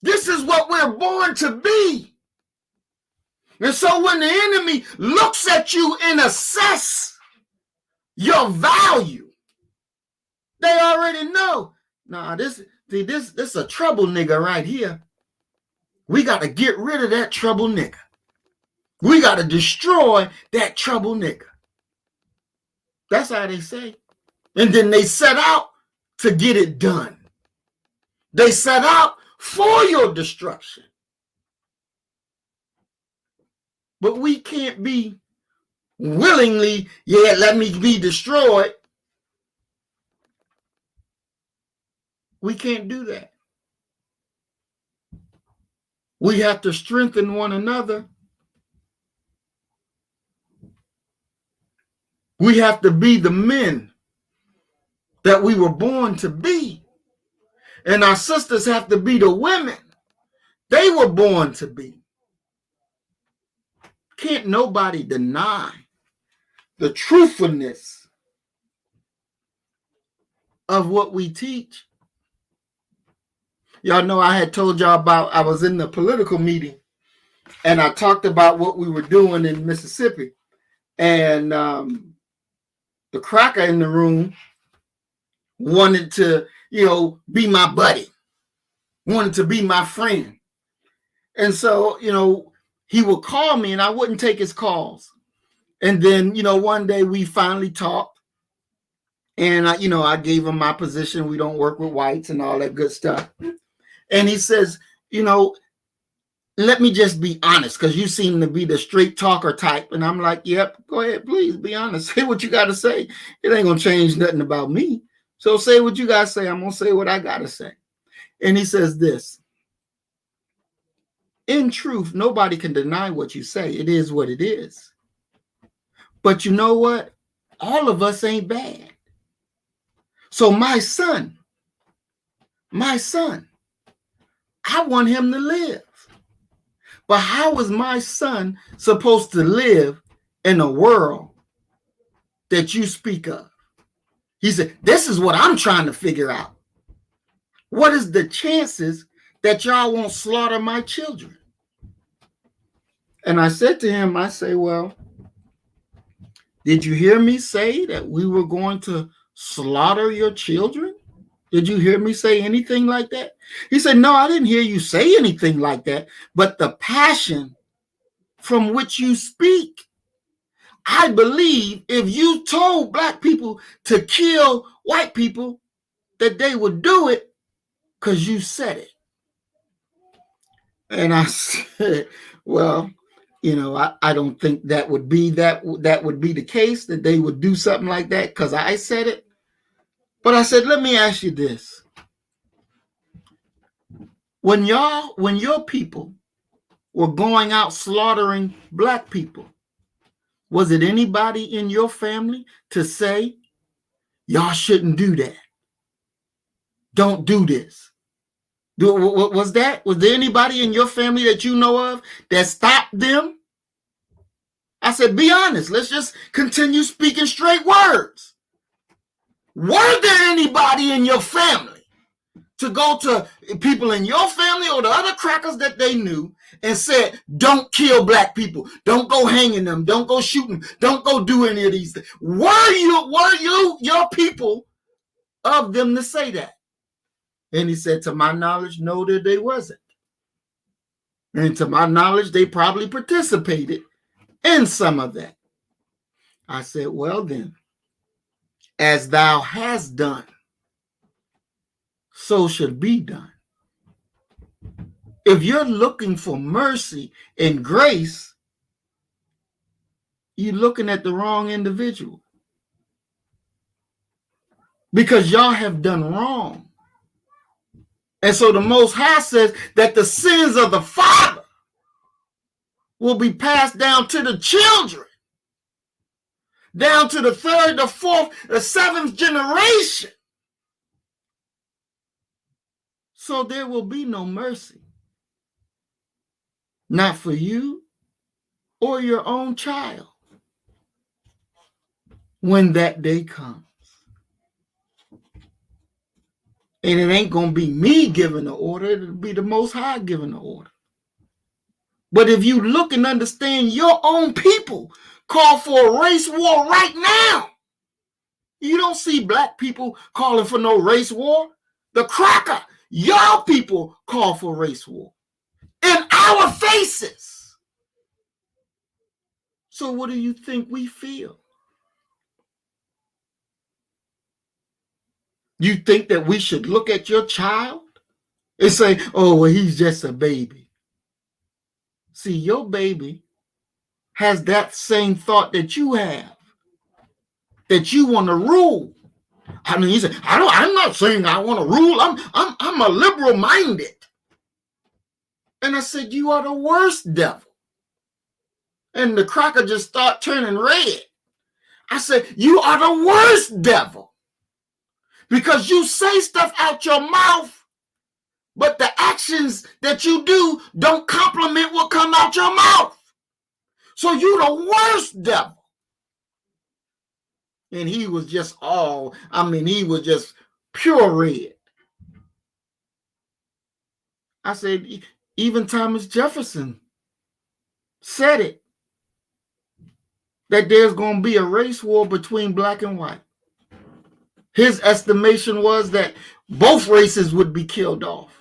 This is what we're born to be. And so when the enemy looks at you and assess your value, they already know. Nah, this is a trouble nigga right here. We got to get rid of that trouble nigga. We got to destroy that trouble nigga. That's how they say. And then they set out to get it done. They set out for your destruction. But we can't be willingly, yeah, let me be destroyed. We can't do that. We have to strengthen one another. We have to be the men that we were born to be. And our sisters have to be the women they were born to be. Can't nobody deny the truthfulness of what we teach. Y'all know I had told y'all about, I was in the political meeting and I talked about what we were doing in Mississippi. And the cracker in the room wanted to, be my buddy, wanted to be my friend. And so, he would call me and I wouldn't take his calls. And then, one day we finally talked and I gave him my position. We don't work with whites and all that good stuff. And he says, let me just be honest, because you seem to be the straight talker type. And I'm like, yep, go ahead, please be honest. Say what you got to say. It ain't going to change nothing about me. So say what you got to say. I'm going to say what I got to say. And he says this. In truth, nobody can deny what you say. It is what it is. But you know what? All of us ain't bad. So my son, I want him to live. But how is my son supposed to live in a world that you speak of? He said, this is what I'm trying to figure out. What is the chances that y'all won't slaughter my children? And I said to him, I say, well, did you hear me say that we were going to slaughter your children? Did you hear me say anything like that? He said, no, I didn't hear you say anything like that, but the passion from which you speak, I believe if you told black people to kill white people, that they would do it because you said it. And I said, well, you know, I don't think that would be the case, that they would do something like that because I said it. But I said, let me ask you this. When your people were going out slaughtering black people, was it anybody in your family to say, y'all shouldn't do that? Don't do this. Was there anybody in your family that you know of that stopped them? I said, be honest. Let's just continue speaking straight words. Were there anybody in your family to go to people in your family or the other crackers that they knew and said, don't kill black people, don't go hanging them, don't go shooting, don't go do any of these things? Were you your people of them to say that? And he said, to my knowledge, no, that they wasn't. And to my knowledge, they probably participated in some of that. I said, well then, as thou hast done, so should be done. If you're looking for mercy and grace, you're looking at the wrong individual. Because y'all have done wrong. And so the Most High says that the sins of the father will be passed down to the children, down to the third, the fourth, the seventh generation. So there will be no mercy. Not for you or your own child when that day comes. And it ain't going to be me giving the order. It'll be the Most High giving the order. But if you look and understand, your own people call for a race war right now. You don't see black people calling for no race war. The cracker, your people call for race war in our faces. So what do you think we feel? You think that we should look at your child and say, oh, well, he's just a baby? See, your baby has that same thought that you have, that you want to rule. I mean, he said, I'm not saying I want to rule. I'm a liberal minded. And I said, you are the worst devil. And the cracker just started turning red. I said, you are the worst devil. Because you say stuff out your mouth, but the actions that you do don't complement what come out your mouth. So you the worst devil. And he was just he was just pure red. I said, even Thomas Jefferson said it, that there's going to be a race war between black and white. His estimation was that both races would be killed off.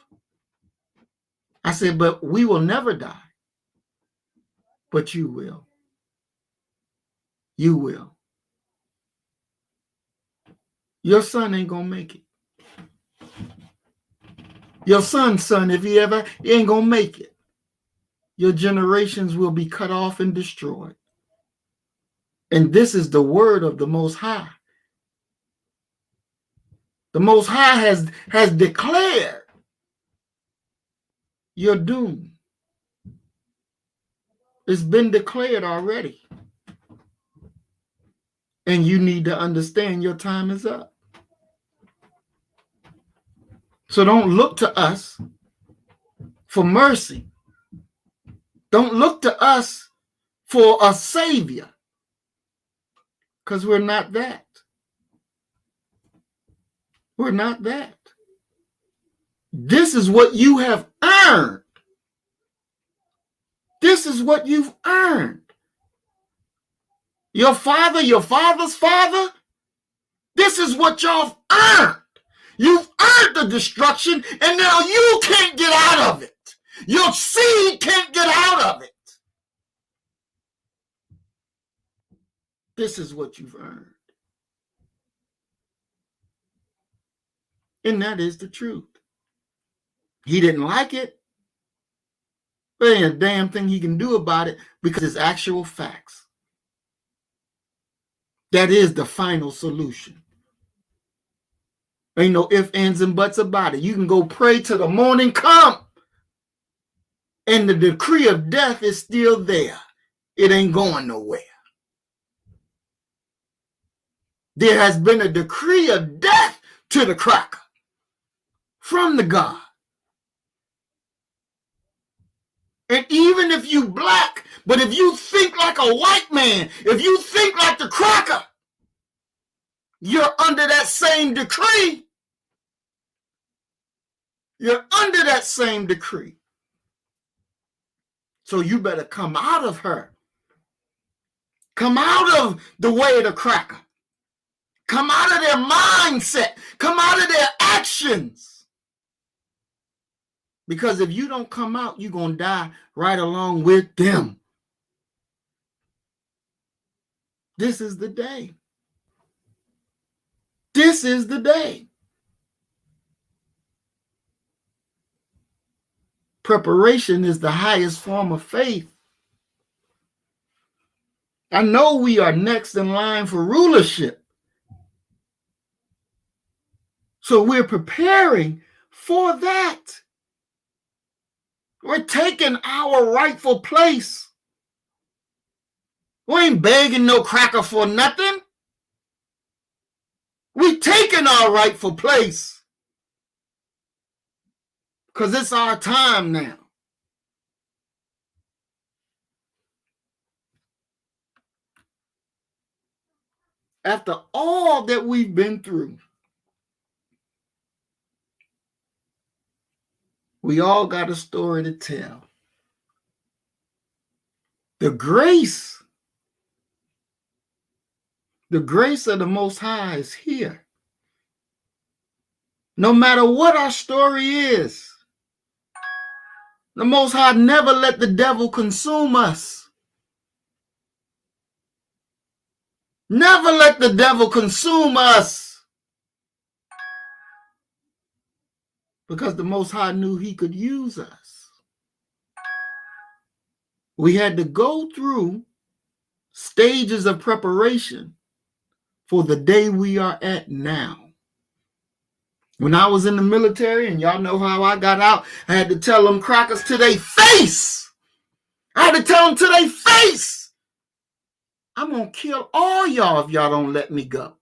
I said, but we will never die. But you will. You will. Your son ain't going to make it. Your son's son, if he ain't going to make it. Your generations will be cut off and destroyed. And this is the word of the Most High. The Most High has declared your doom. It's been declared already. And you need to understand your time is up. So don't look to us for mercy. Don't look to us for a savior, because we're not that. We're not that. This is what you have earned. This is what you've earned. Your father, your father's father, this is what y'all earned. You've earned the destruction, and now you can't get out of it. Your seed can't get out of it. This is what you've earned. And that is the truth. He didn't like it. There ain't a damn thing he can do about it because it's actual facts. That is the final solution. Ain't no ifs, ands, and buts about it. You can go pray till the morning come, and the decree of death is still there. It ain't going nowhere. There has been a decree of death to the cracker from the God. And even if you black, but if you think like a white man, if you think like the cracker, you're under that same decree. You're under that same decree. So you better come out of her. Come out of the way of the cracker. Come out of their mindset. Come out of their actions. Because if you don't come out, you're going to die right along with them. This is the day. This is the day. Preparation is the highest form of faith. I know we are next in line for rulership. So we're preparing for that. We're taking our rightful place. We ain't begging no cracker for nothing. We taking our rightful place. Because it's our time now. After all that we've been through, we all got a story to tell. The grace of the Most High is here. No matter what our story is, the Most High never let the devil consume us. Never let the devil consume us. Because the Most High knew he could use us. We had to go through stages of preparation for the day we are at now. When I was in the military, and y'all know how I got out, I had to tell them crackers to their face. I had to tell them to their face, I'm going to kill all y'all if y'all don't let me go.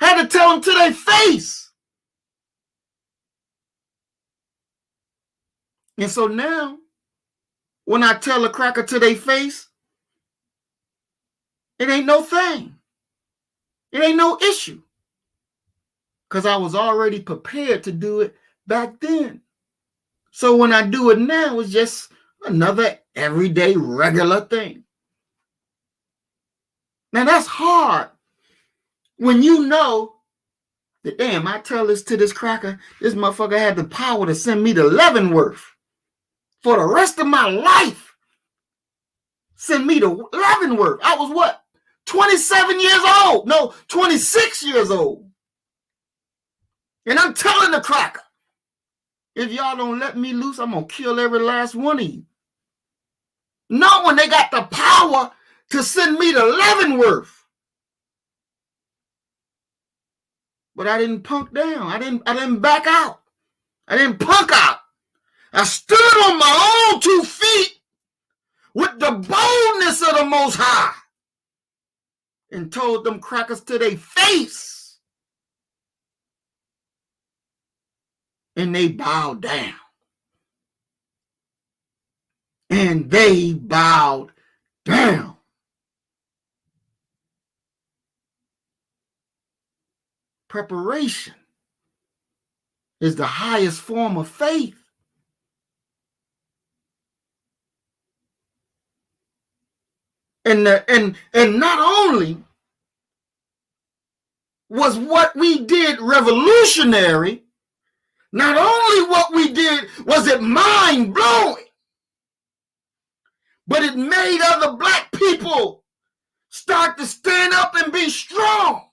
I had to tell them to their face. And so now, when I tell a cracker to their face, it ain't no thing. It ain't no issue. Because I was already prepared to do it back then. So when I do it now, it's just another everyday regular thing. Now that's hard when you know that, damn, I tell this to this cracker, this motherfucker had the power to send me to Leavenworth for the rest of my life. Send me to Leavenworth. I was what? 27 years old. No, 26 years old. And I'm telling the cracker, if y'all don't let me loose, I'm going to kill every last one of you. Knowing they got the power to send me to Leavenworth. But I didn't punk down. I didn't back out. I didn't punk out. I stood on my own 2 feet with the boldness of the Most High and told them crackers to their face, and they bowed down. And they bowed down. Preparation is the highest form of faith. And not only was what we did revolutionary, not only what we did was it mind-blowing, but it made other Black people start to stand up and be strong.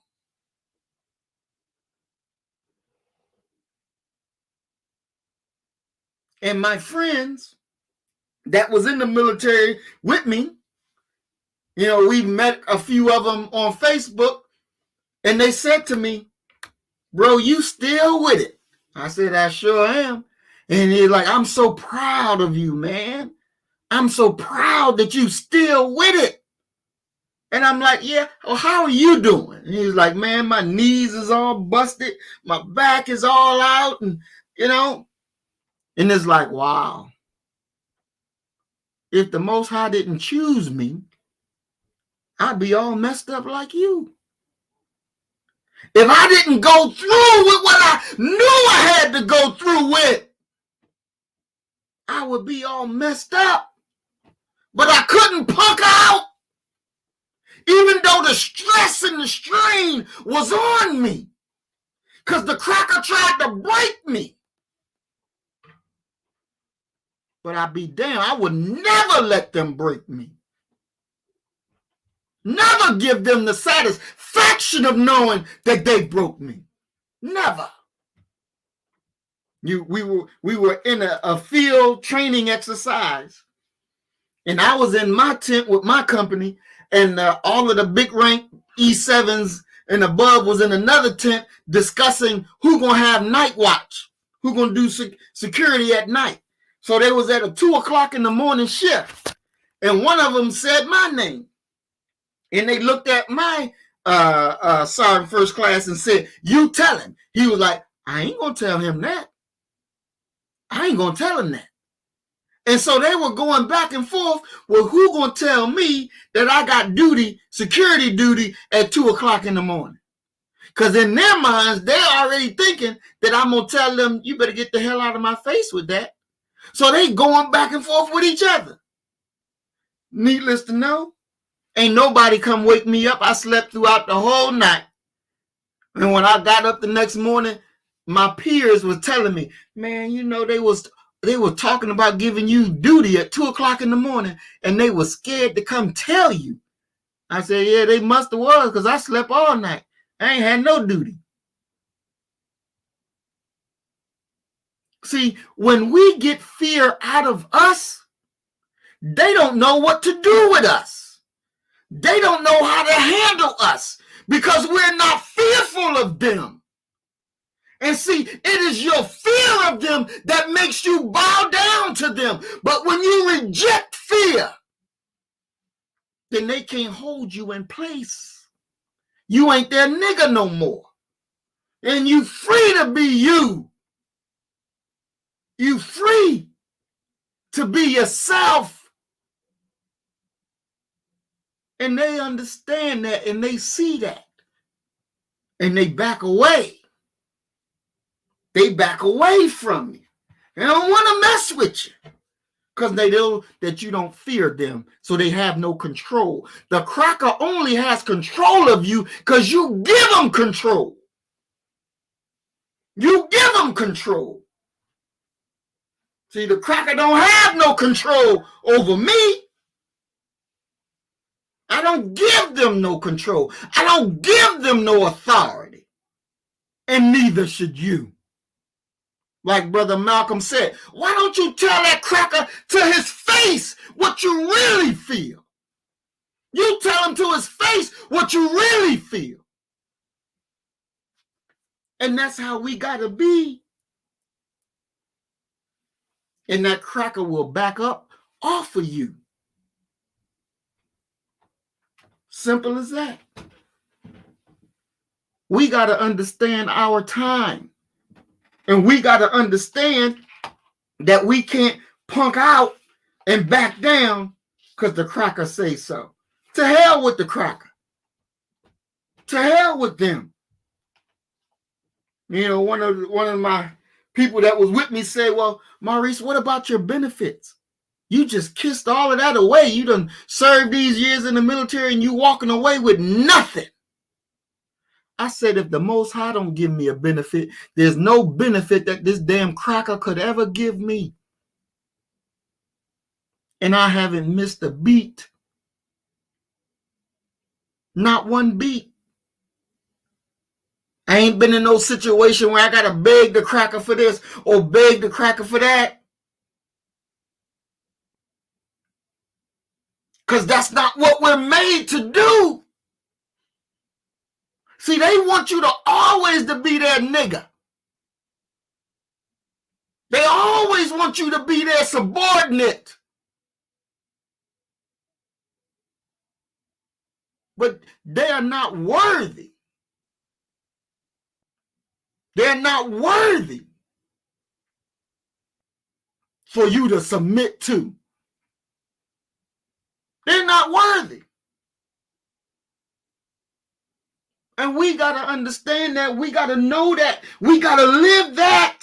And my friends that was in the military with me, you know, we met a few of them on Facebook, and they said to me, bro, you still with it? I said, I sure am. And he's like, I'm so proud of you, man. I'm so proud that you still with it. And I'm like, yeah, well, how are you doing? And he's like, man, my knees is all busted. My back is all out. And, you know, and it's like, wow. If the Most High didn't choose me, I'd be all messed up like you. If I didn't go through with what I knew I had to go through with, I would be all messed up. But I couldn't punk out, even though the stress and the strain was on me, because the cracker tried to break me. But I'd be damned, I would never let them break me. Never give them the satisfaction of knowing that they broke me. Never. We were in a field training exercise, and I was in my tent with my company, and all of the big rank E7s and above was in another tent discussing who gonna have night watch, who gonna do security at night. So they was at a 2 o'clock in the morning shift, and one of them said my name, and they looked at my sergeant first class and said, "You tell him." He was like, "I ain't gonna tell him that. I ain't gonna tell him that." And so they were going back and forth. Well, who gonna tell me that I got duty, security duty at 2 o'clock in the morning? Because in their minds, they're already thinking that I'm gonna tell them, you better get the hell out of my face with that. So they going back and forth with each other. Needless to know, ain't nobody come wake me up. I slept throughout the whole night. And when I got up the next morning, my peers were telling me, man, you know, they were talking about giving you duty at 2 o'clock in the morning, and they were scared to come tell you. I said, yeah, they must have was, because I slept all night. I ain't had no duty. See, when we get fear out of us, they don't know what to do with us. They don't know how to handle us because we're not fearful of them. And see, it is your fear of them that makes you bow down to them. But when you reject fear, then they can't hold you in place. You ain't their nigga no more. And you free to be you. You free to be yourself. And they understand that and they see that. And they back away. They back away from you. They don't want to mess with you. Because they know that you don't fear them. So they have no control. The cracker only has control of you because you give them control. You give them control. See, the cracker don't have no control over me. I don't give them no control. I don't give them no authority. And neither should you. Like Brother Malcolm said, why don't you tell that cracker to his face what you really feel? You tell him to his face what you really feel. And that's how we got to be. And that cracker will back up off of you. Simple as that. We got to understand our time. And we got to understand that we can't punk out and back down because the cracker say so. To hell with the cracker. To hell with them. You know, one of my people that was with me said, well, Maurice, what about your benefits? You just kissed all of that away. You done served these years in the military and you walking away with nothing. I said, if the Most High don't give me a benefit, there's no benefit that this damn cracker could ever give me. And I haven't missed a beat. Not one beat. I ain't been in no situation where I got to beg the cracker for this or beg the cracker for that. Because that's not what we're made to do. See, they want you to always to be their nigga. They always want you to be their subordinate. But they are not worthy. They're not worthy for you to submit to. They're not worthy. And we got to understand that. We got to know that. We got to live that.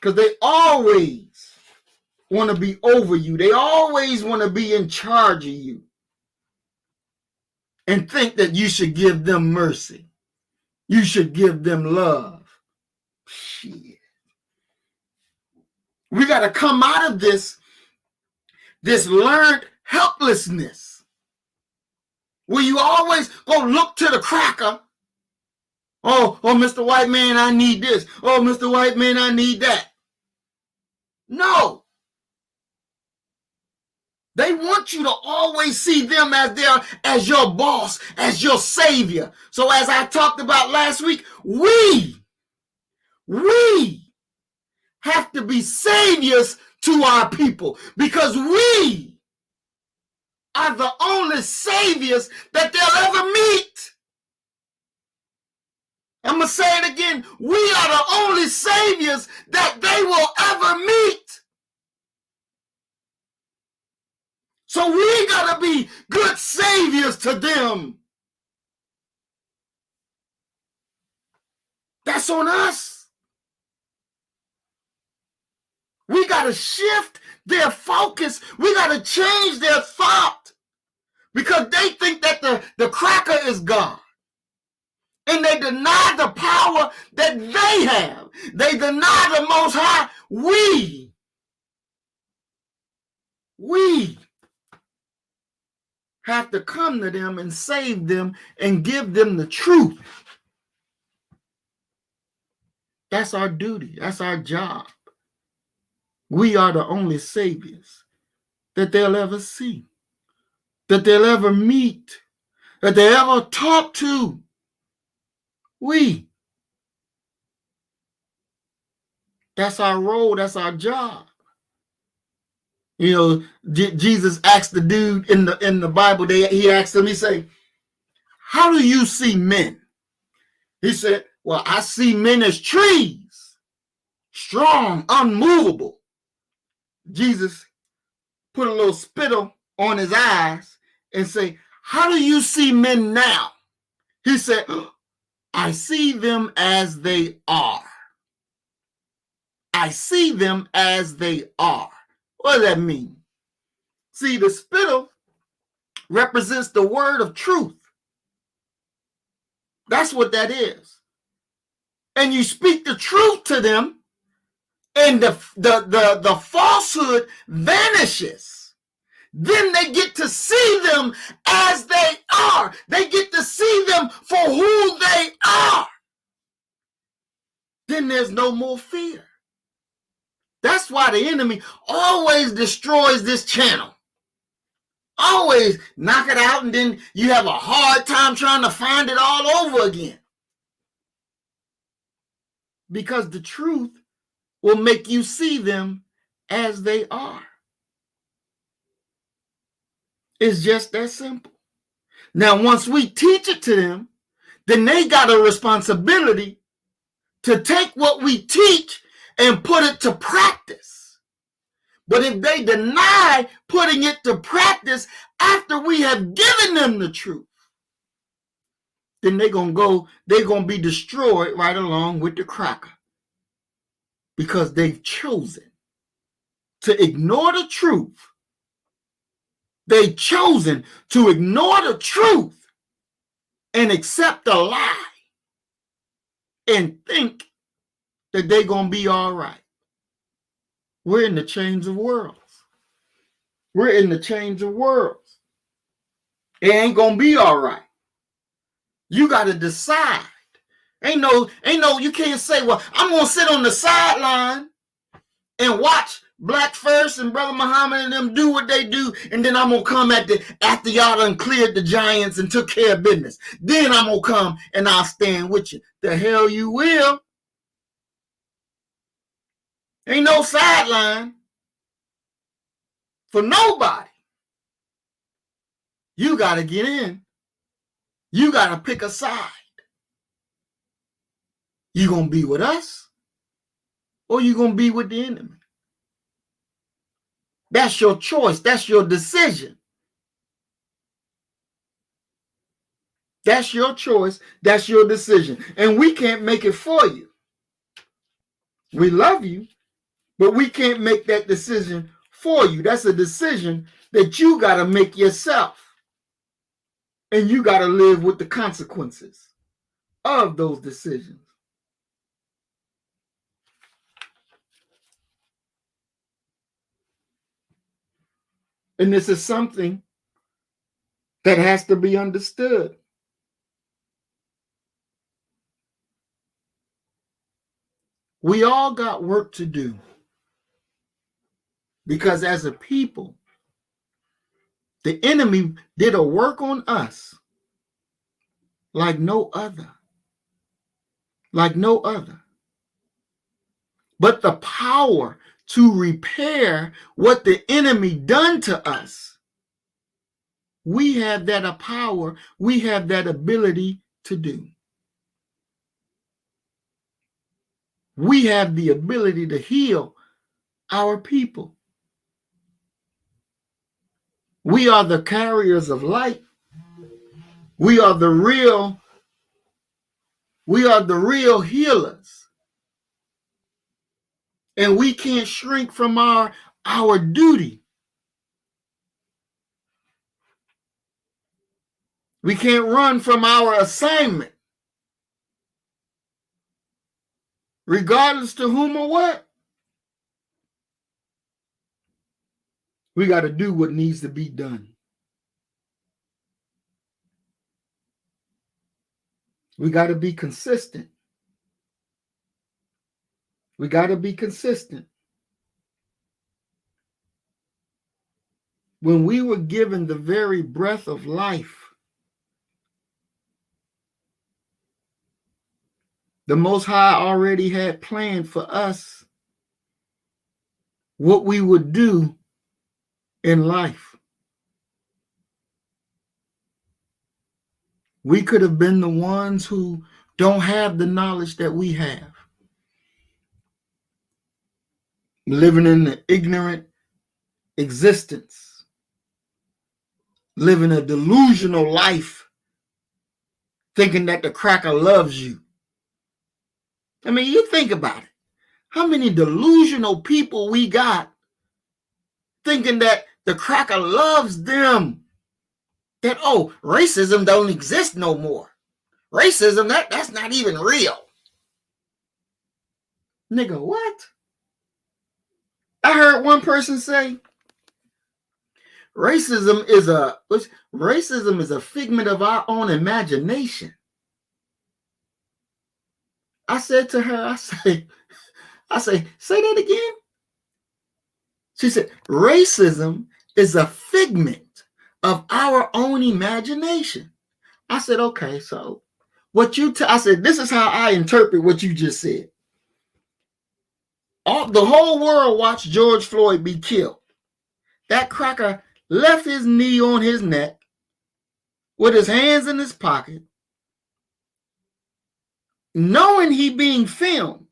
Because they always want to be over you. They always want to be in charge of you. And think that you should give them mercy. You should give them love. Shit. We got to come out of this learned helplessness. Where you always go look to the cracker. Oh, Mr. White Man, I need this. Oh, Mr. White Man, I need that. No. They want you to always see them as your boss, as your savior. So as I talked about last week, we have to be saviors to our people because we are the only saviors that they'll ever meet. I'm going to say it again. We are the only saviors that they will ever meet. So we got to be good saviors to them. That's on us. We got to shift their focus. We got to change their thought because they think that the cracker is God. And they deny the power that they have. They deny the Most High. We have to come to them and save them and give them the truth. That's our duty. That's our job. We are the only saviors that they'll ever see, that they'll ever meet, that they ever talk to. That's our role. That's our job. You know, Jesus asked the dude in the Bible, he asked him, he said, how do you see men? He said, well, I see men as trees, strong, unmovable. Jesus put a little spittle on his eyes and say, how do you see men now? He said, I see them as they are. I see them as they are. What does that mean? See, the spittle represents the word of truth. That's what that is. And you speak the truth to them, and the falsehood vanishes. Then they get to see them as they are. They get to see them for who they are. Then there's no more fear. That's why the enemy always destroys this channel. Always knock it out, and then you have a hard time trying to find it all over again. Because the truth will make you see them as they are. It's just that simple. Now, once we teach it to them, then they got a responsibility to take what we teach and put it to practice. But if they deny putting it to practice after we have given them the truth, then they're going to be destroyed right along with the cracker. Because they've chosen to ignore the truth. They've chosen to ignore the truth and accept a lie and think that they're going to be all right. We're in the change of worlds. We're in the change of worlds. It ain't going to be all right. You got to decide. Ain't no, you can't say, well, I'm going to sit on the sideline and watch Black First and Brother Muhammad and them do what they do, and then I'm going to come after y'all done cleared the giants and took care of business. Then I'm going to come and I'll stand with you. The hell you will. Ain't no sideline for nobody. You got to get in. You got to pick a side. You going to be with us or you going to be with the enemy? That's your choice. That's your decision. That's your choice. That's your decision. And we can't make it for you. We love you, but we can't make that decision for you. That's a decision that you got to make yourself. And you got to live with the consequences of those decisions. And this is something that has to be understood. We all got work to do. Because as a people, the enemy did a work on us like no other. Like no other. But the power to repair what the enemy done to us, we have that power, we have that ability to do. We have the ability to heal our people. We are the carriers of light. We are the real healers. And we can't shrink from our duty. We can't run from our assignment. Regardless to whom or what. We got to do what needs to be done. We got to be consistent. We got to be consistent. When we were given the very breath of life, the Most High already had planned for us what we would do in life. We could have been the ones who don't have the knowledge that we have. Living in the ignorant existence. Living a delusional life. Thinking that the cracker loves you. I mean, you think about it. How many delusional people we got thinking that the cracker loves them? That, oh, racism don't exist no more. Racism, that's not even real. Nigga, what? I heard one person say, racism is a figment of our own imagination. I said to her, I say, say that again. She said, racism is a figment of our own imagination. I said, okay, so what I said, this is how I interpret what you just said. The whole world watched George Floyd be killed. That cracker left his knee on his neck with his hands in his pocket knowing he being filmed,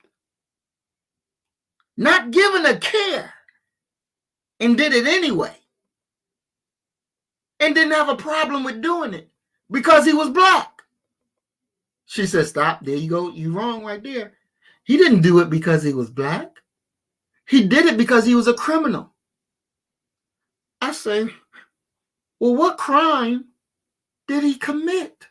not giving a care, and did it anyway, and didn't have a problem with doing it because he was black. She said, stop, there you go, you wrong right there. He didn't do it because he was black. He did it because he was a criminal. I say, well, what crime did he commit?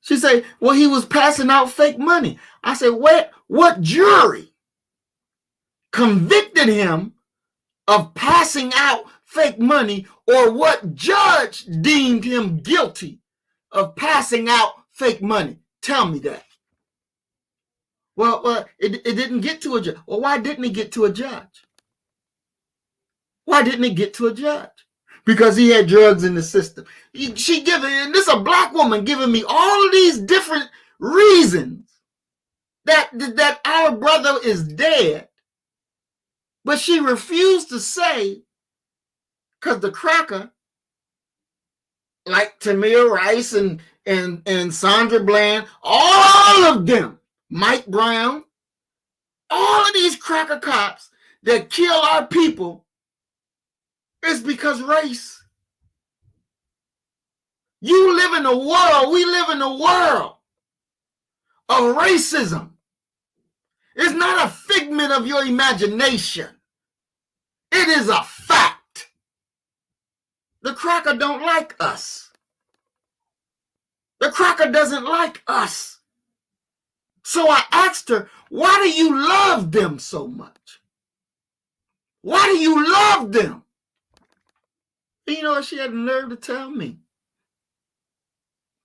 She said, well, he was passing out fake money. I said, what jury convicted him of passing out fake money, or what judge deemed him guilty of passing out fake money? Tell me that. Well, it didn't get to a judge. Well, why didn't it get to a judge? Why didn't it get to a judge? Because he had drugs in the system. She giving this a black woman giving me all of these different reasons that our brother is dead, but she refused to say, because the cracker, like Tamir Rice and Sandra Bland, all of them, Mike Brown, all of these cracker cops that kill our people, is because race. You live in a world, we live in a world of racism. It's not a figment of your imagination. It is a fact. The cracker don't like us. The cracker doesn't like us. So I asked her, why do you love them so much? Why do you love them? And you know what she had the nerve to tell me?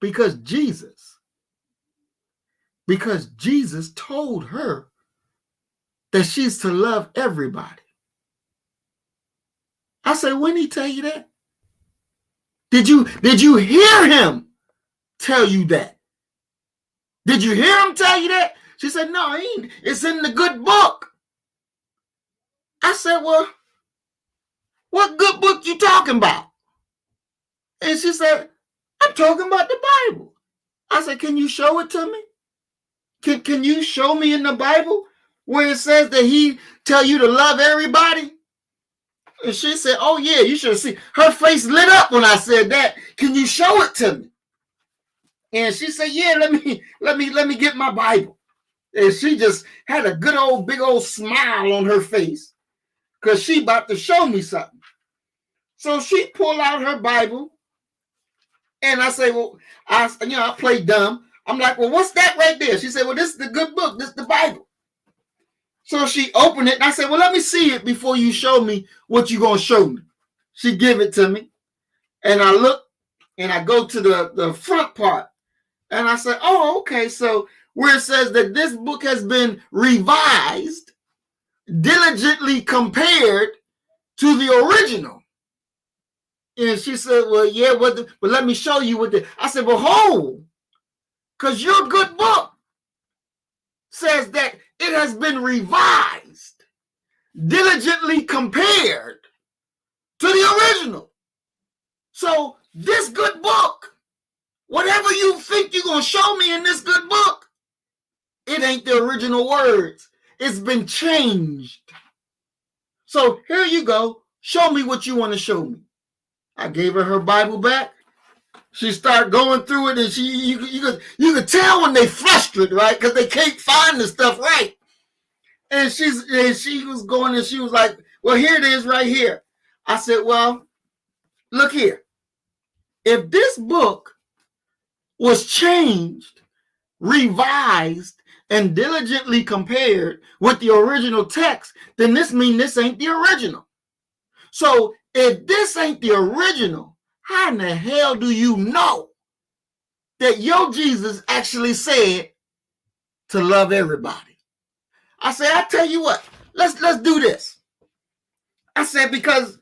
Because Jesus told her that she's to love everybody. I said, when did he tell you that? Did you hear him tell you that? Did you hear him tell you that? She said, no, it's in the good book. I said, well, what good book you talking about? And she said, I'm talking about the Bible. I said, can you show it to me? Can you show me in the Bible where it says that he tell you to love everybody? And she said, oh yeah, you should see. Her face lit up when I said that. Can you show it to me? And she said, yeah, let me get my Bible. And she just had a good old, big old smile on her face because she about to show me something. So she pulled out her Bible, and I say, well, I play dumb. I'm like, well, what's that right there? She said, well, this is the good book. This is the Bible. So she opened it, and I said, well, let me see it before you show me what you're going to show me. She give it to me, and I look, and I go to the front part, and I said, oh, okay, so where it says that this book has been revised, diligently compared to the original. And she said, well, yeah, but let me show you what I said, well, hold, because your good book says that it has been revised, diligently compared to the original. So this good book, whatever you think you're going to show me in this good book, it ain't the original words. It's been changed. So here you go. Show me what you want to show me. I gave her Bible back. She started going through it, and you could tell when they frustrated, right? Because they can't find the stuff right. And she was going, and she was like, well, here it is right here. I said, well, look here. If this book was changed, revised, and diligently compared with the original text, then this means this ain't the original. So if this ain't the original, how in the hell do you know that your Jesus actually said to love everybody? I said, I tell you what, let's do this. I said, because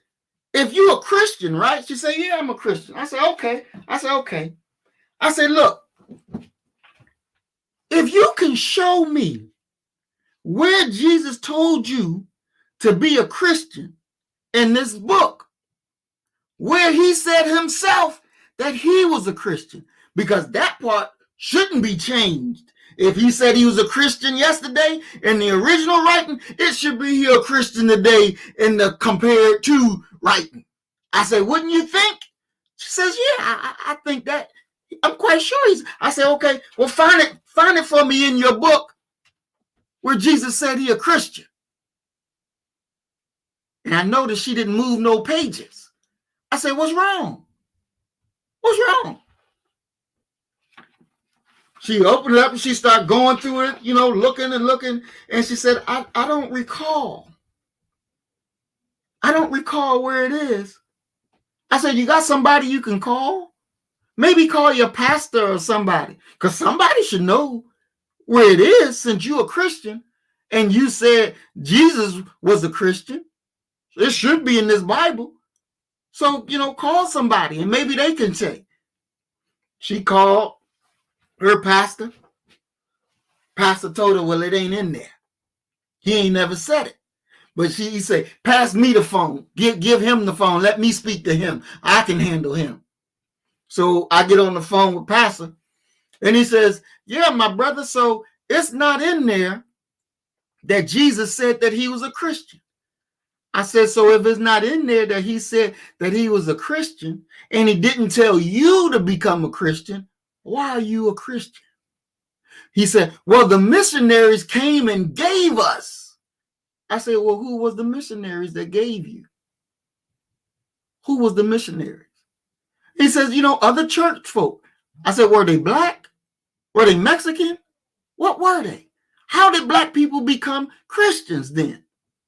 if you're a Christian, right? She said, yeah, I'm a Christian. I said, okay. I said, look, if you can show me where Jesus told you to be a Christian in this book, where he said himself that he was a Christian, because that part shouldn't be changed. If he said he was a Christian yesterday in the original writing, it should be he a Christian today in the compared to writing. I said, wouldn't you think? She says, yeah, I think that. I'm quite sure he's. I said, okay, well, find it for me in your book where Jesus said he a Christian. And I noticed she didn't move no pages. I said, what's wrong? What's wrong? She opened it up and she started going through it, looking and looking. And she said, I don't recall. I don't recall where it is. I said, you got somebody you can call? Maybe call your pastor or somebody, because somebody should know where it is since you're a Christian and you said Jesus was a Christian. It should be in this Bible. So, call somebody and maybe they can say. She called her pastor. Pastor told her, well, it ain't in there. He ain't never said it. But he said, pass me the phone. Give him the phone. Let me speak to him. I can handle him. So I get on the phone with Pastor. And he says, yeah, my brother, so it's not in there that Jesus said that he was a Christian. I said, so if it's not in there that he said that he was a Christian and he didn't tell you to become a Christian, why are you a Christian? He said, well, the missionaries came and gave us. I said, well, who was the missionaries that gave you? Who was the missionaries? He says, other church folk. I said, were they black? Were they Mexican? What were they? How did black people become Christians then?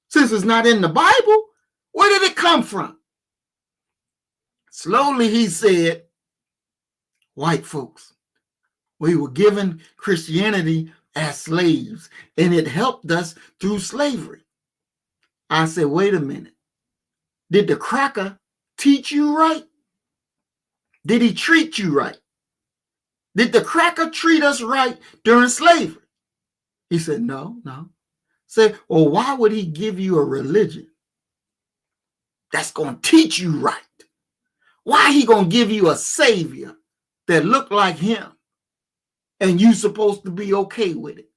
Since it's not in the Bible, where did it come from? Slowly he said, white folks. We were given Christianity as slaves, and it helped us through slavery. I said, wait a minute. Did the cracker teach you right? Did he treat you right? Did the cracker treat us right during slavery? He said, no. Said, well, why would he give you a religion that's going to teach you right? Why he going to give you a savior that look like him and you supposed to be okay with it?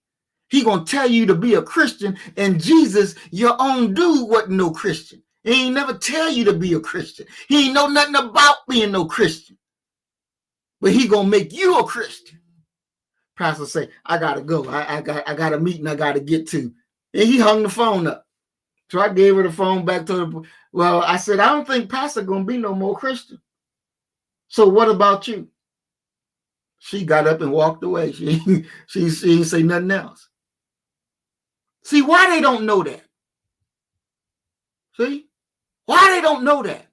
He going to tell you to be a Christian, and Jesus, your own dude, wasn't no Christian. He ain't never tell you to be a Christian. He ain't know nothing about being no Christian. But he going to make you a Christian. Pastor say, I got to go. I got a meeting I got to get to. And he hung the phone up. So I gave her the phone back to her. Well, I said, I don't think Pastor going to be no more Christian. So what about you? She got up and walked away. She didn't say nothing else. See, why they don't know that? See? Why they don't know that?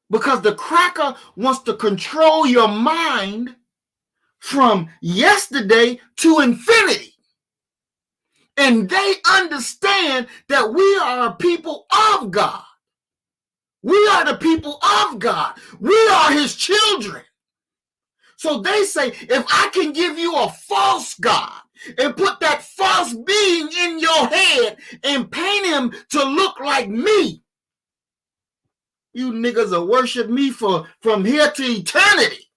Because the cracker wants to control your mind from yesterday to infinity. And they understand that we are a people of God. We are the people of God. We are his children. So they say, if I can give you a false God and put that false being in your head and paint him to look like me, you niggas will worship me from here to eternity.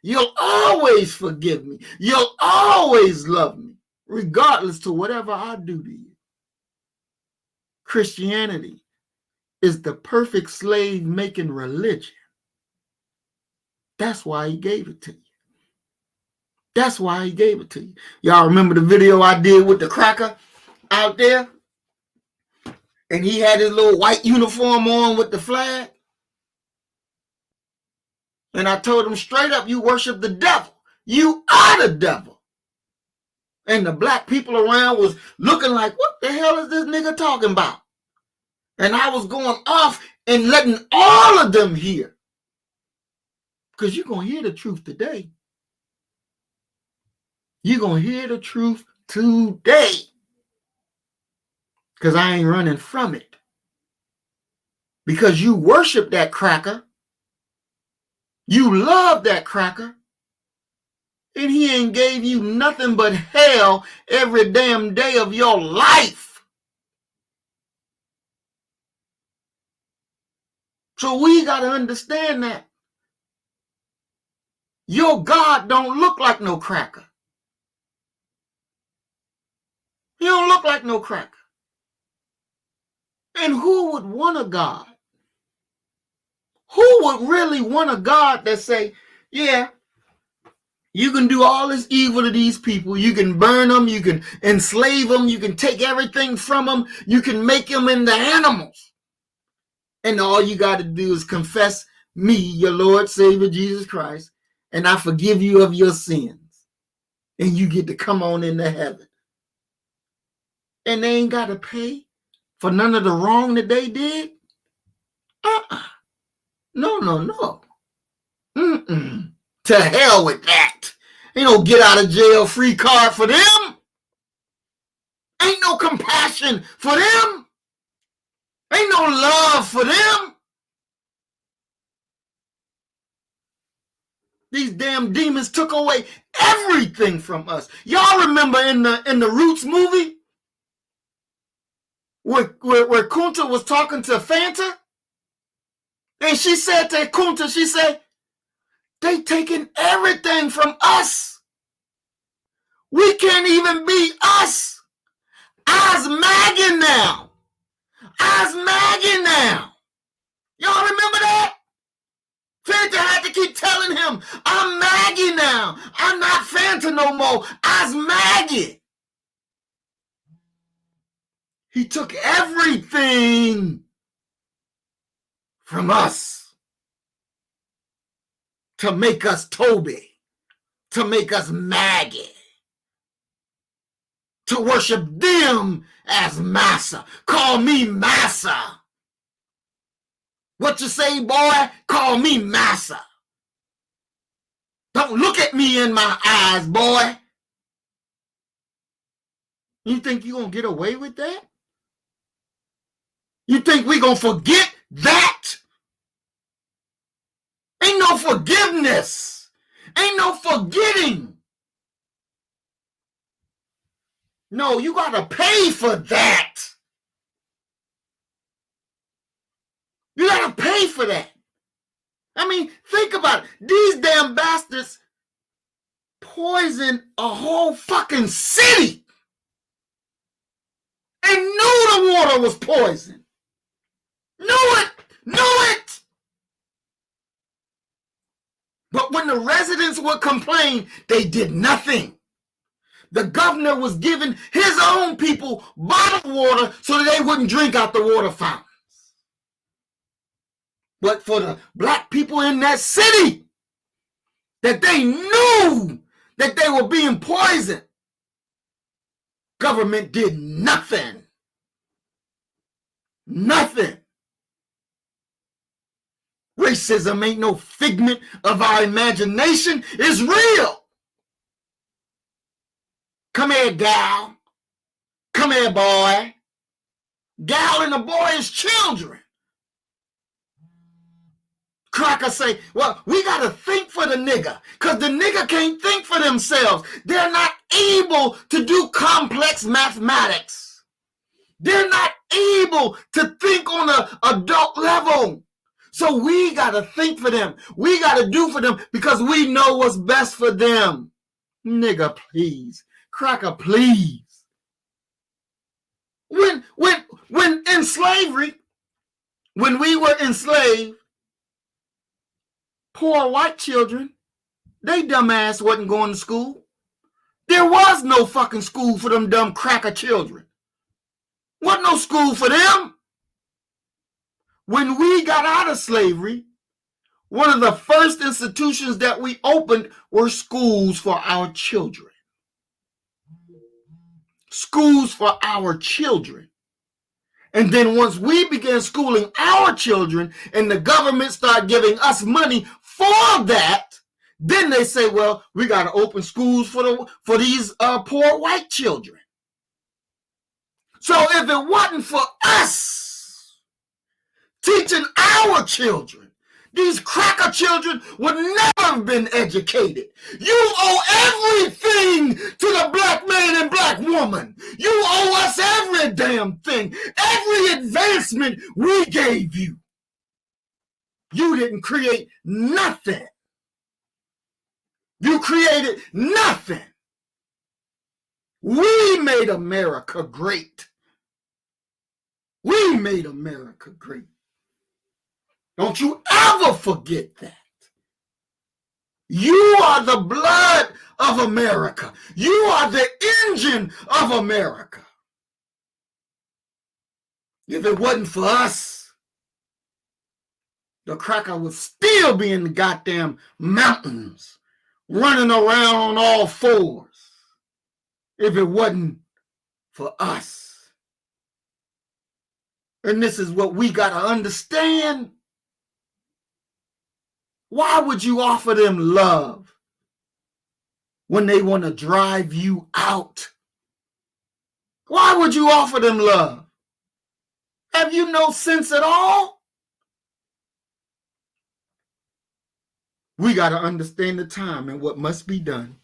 You'll always forgive me. You'll always love me, regardless to whatever I do to you. Christianity is the perfect slave-making religion. That's why he gave it to you. That's why he gave it to you. Y'all remember the video I did with the cracker out there? And he had his little white uniform on with the flag. And I told him straight up, you worship the devil. You are the devil. And the black people around was looking like, what the hell is this nigga talking about? And I was going off and letting all of them hear. Because you're going to hear the truth today. You're going to hear the truth today. Because I ain't running from it. Because you worship that cracker. You love that cracker. And he ain't gave you nothing but hell every damn day of your life. So we got to understand that. Your God don't look like no cracker. He don't look like no cracker. And who would want a God? Who would really want a God that say, yeah, you can do all this evil to these people. You can burn them. You can enslave them. You can take everything from them. You can make them into animals. And all you got to do is confess me, your Lord, Savior, Jesus Christ, and I forgive you of your sins. And you get to come on into heaven. And they ain't got to pay for none of the wrong that they did? No, no, no. To hell with that. Ain't no get out of jail free card for them. Ain't no compassion for them. Ain't no love for them. These damn demons took away everything from us. Y'all remember in the Roots movie where Kunta was talking to Fanta? And she said to Kunta, she said, they taking everything from us. We can't even be us. I's Maggie now. I's Maggie now. Y'all remember that? Fanta had to keep telling him, I'm Maggie now. I'm not Fanta no more. I's Maggie. He took everything from us to make us Toby, to make us Maggie, to worship them as Massa. Call me Massa. What you say, boy? Call me Massa. Don't look at me in my eyes, boy. You think you gonna get away with that? You think we gonna forget that? Ain't no forgiveness. Ain't no forgetting. No, you gotta pay for that. You gotta pay for that. I mean, think about it. These damn bastards poisoned a whole fucking city and knew the water was poison. Knew it. Knew it. But when the residents would complain, they did nothing. The governor was giving his own people bottled water so that they wouldn't drink out the water fountains. But for the black people in that city, that they knew that they were being poisoned, government did nothing. Nothing. Racism ain't no figment of our imagination. It's real. Come here, gal. Come here, boy. Gal and the boy is children. Cracker say, well, we got to think for the nigga because the nigga can't think for themselves. They're not able to do complex mathematics. They're not able to think on an adult level. So we got to think for them. We got to do for them because we know what's best for them. Nigga, please. Cracker, please. When in slavery, when we were enslaved, poor white children, they dumbass wasn't going to school. There was no fucking school for them dumb cracker children. Wasn't no school for them. When we got out of slavery, one of the first institutions that we opened were schools for our children. Schools for our children. And then once we began schooling our children and the government started giving us money for that, then they say, well, we got to open schools for these poor white children. So if it wasn't for us teaching our children, these cracker children would never have been educated. You owe everything to the black man and black woman. You owe us every damn thing, every advancement we gave you. You didn't create nothing. You created nothing. We made America great. We made America great. Don't you ever forget that. You are the blood of America. You are the engine of America. If it wasn't for us, the cracker would still be in the goddamn mountains, running around on all fours. If it wasn't for us. And this is what we got to understand. Why would you offer them love when they want to drive you out? Why would you offer them love? Have you no sense at all? We got to understand the time and what must be done.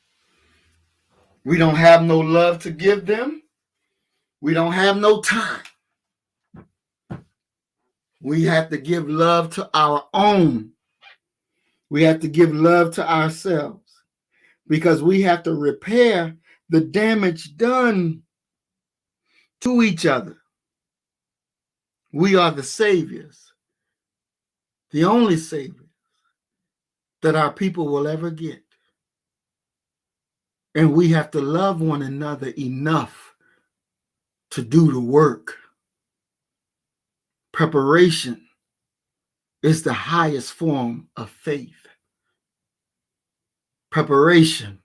We don't have no love to give them. We don't have no time. We have to give love to our own. We have to give love to ourselves because we have to repair the damage done to each other. We are the saviors, the only saviors that our people will ever get. And we have to love one another enough to do the work. Preparation is the highest form of faith. Preparation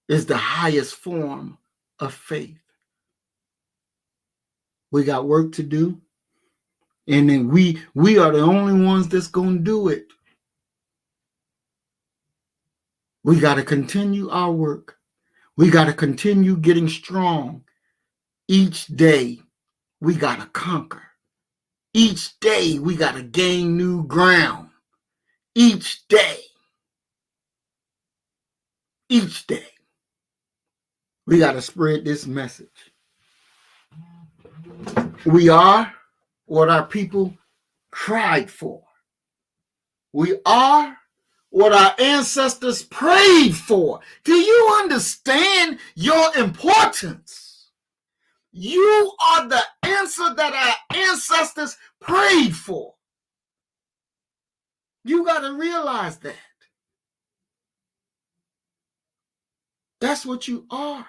is the highest form of faith. We got work to do. And then we are the only ones that's going to do it. We got to continue our work. We got to continue getting strong. Each day, we got to conquer. Each day, we got to gain new ground. Each day, we got to spread this message. We are what our people cried for. We are what our ancestors prayed for. Do you understand your importance? You are the answer that our ancestors prayed for. You got to realize that. That's what you are.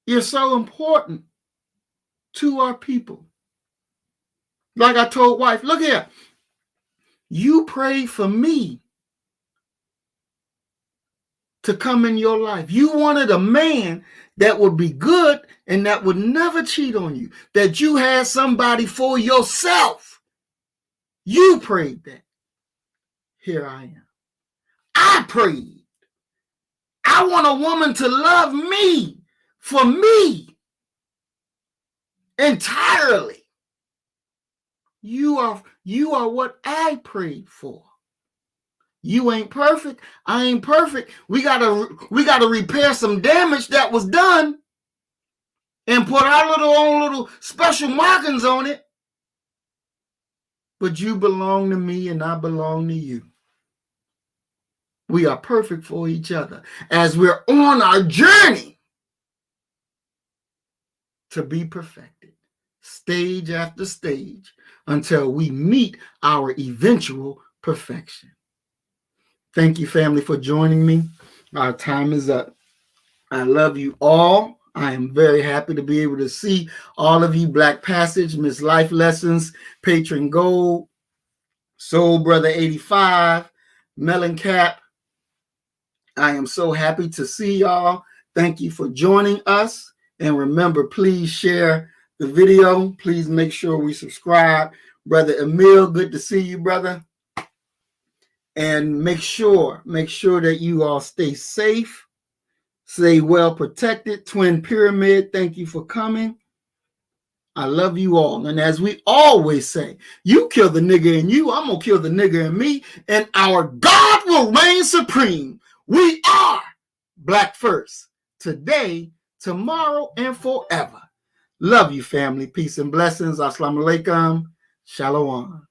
You're so important to our people. Like I told wife, look here. You prayed for me to come in your life. You wanted a man that would be good and that would never cheat on you. That you had somebody for yourself. You prayed that. Here I am. I prayed. I want a woman to love me for me entirely. You are what I prayed for. You ain't perfect. I ain't perfect. We gotta repair some damage that was done and put our own little special markings on it. But you belong to me and I belong to you. We are perfect for each other as we're on our journey to be perfected, stage after stage, until we meet our eventual perfection. Thank you, family, for joining me. Our time is up. I love you all. I am very happy to be able to see all of you. Black Passage, Miss Life Lessons, Patron Gold, Soul Brother 85, Melon Cap. I am so happy to see y'all. Thank you for joining us. And remember, please share the video. Please make sure we subscribe. Brother Emil, good to see you, brother. And make sure that you all stay safe, stay well protected. Twin Pyramid, thank you for coming. I love you all. And as we always say, you kill the nigga in you, I'm going to kill the nigga in me, and our God will reign supreme. We are Black First, today, tomorrow, and forever. Love you, family. Peace and blessings. Assalamu alaikum. Shalom.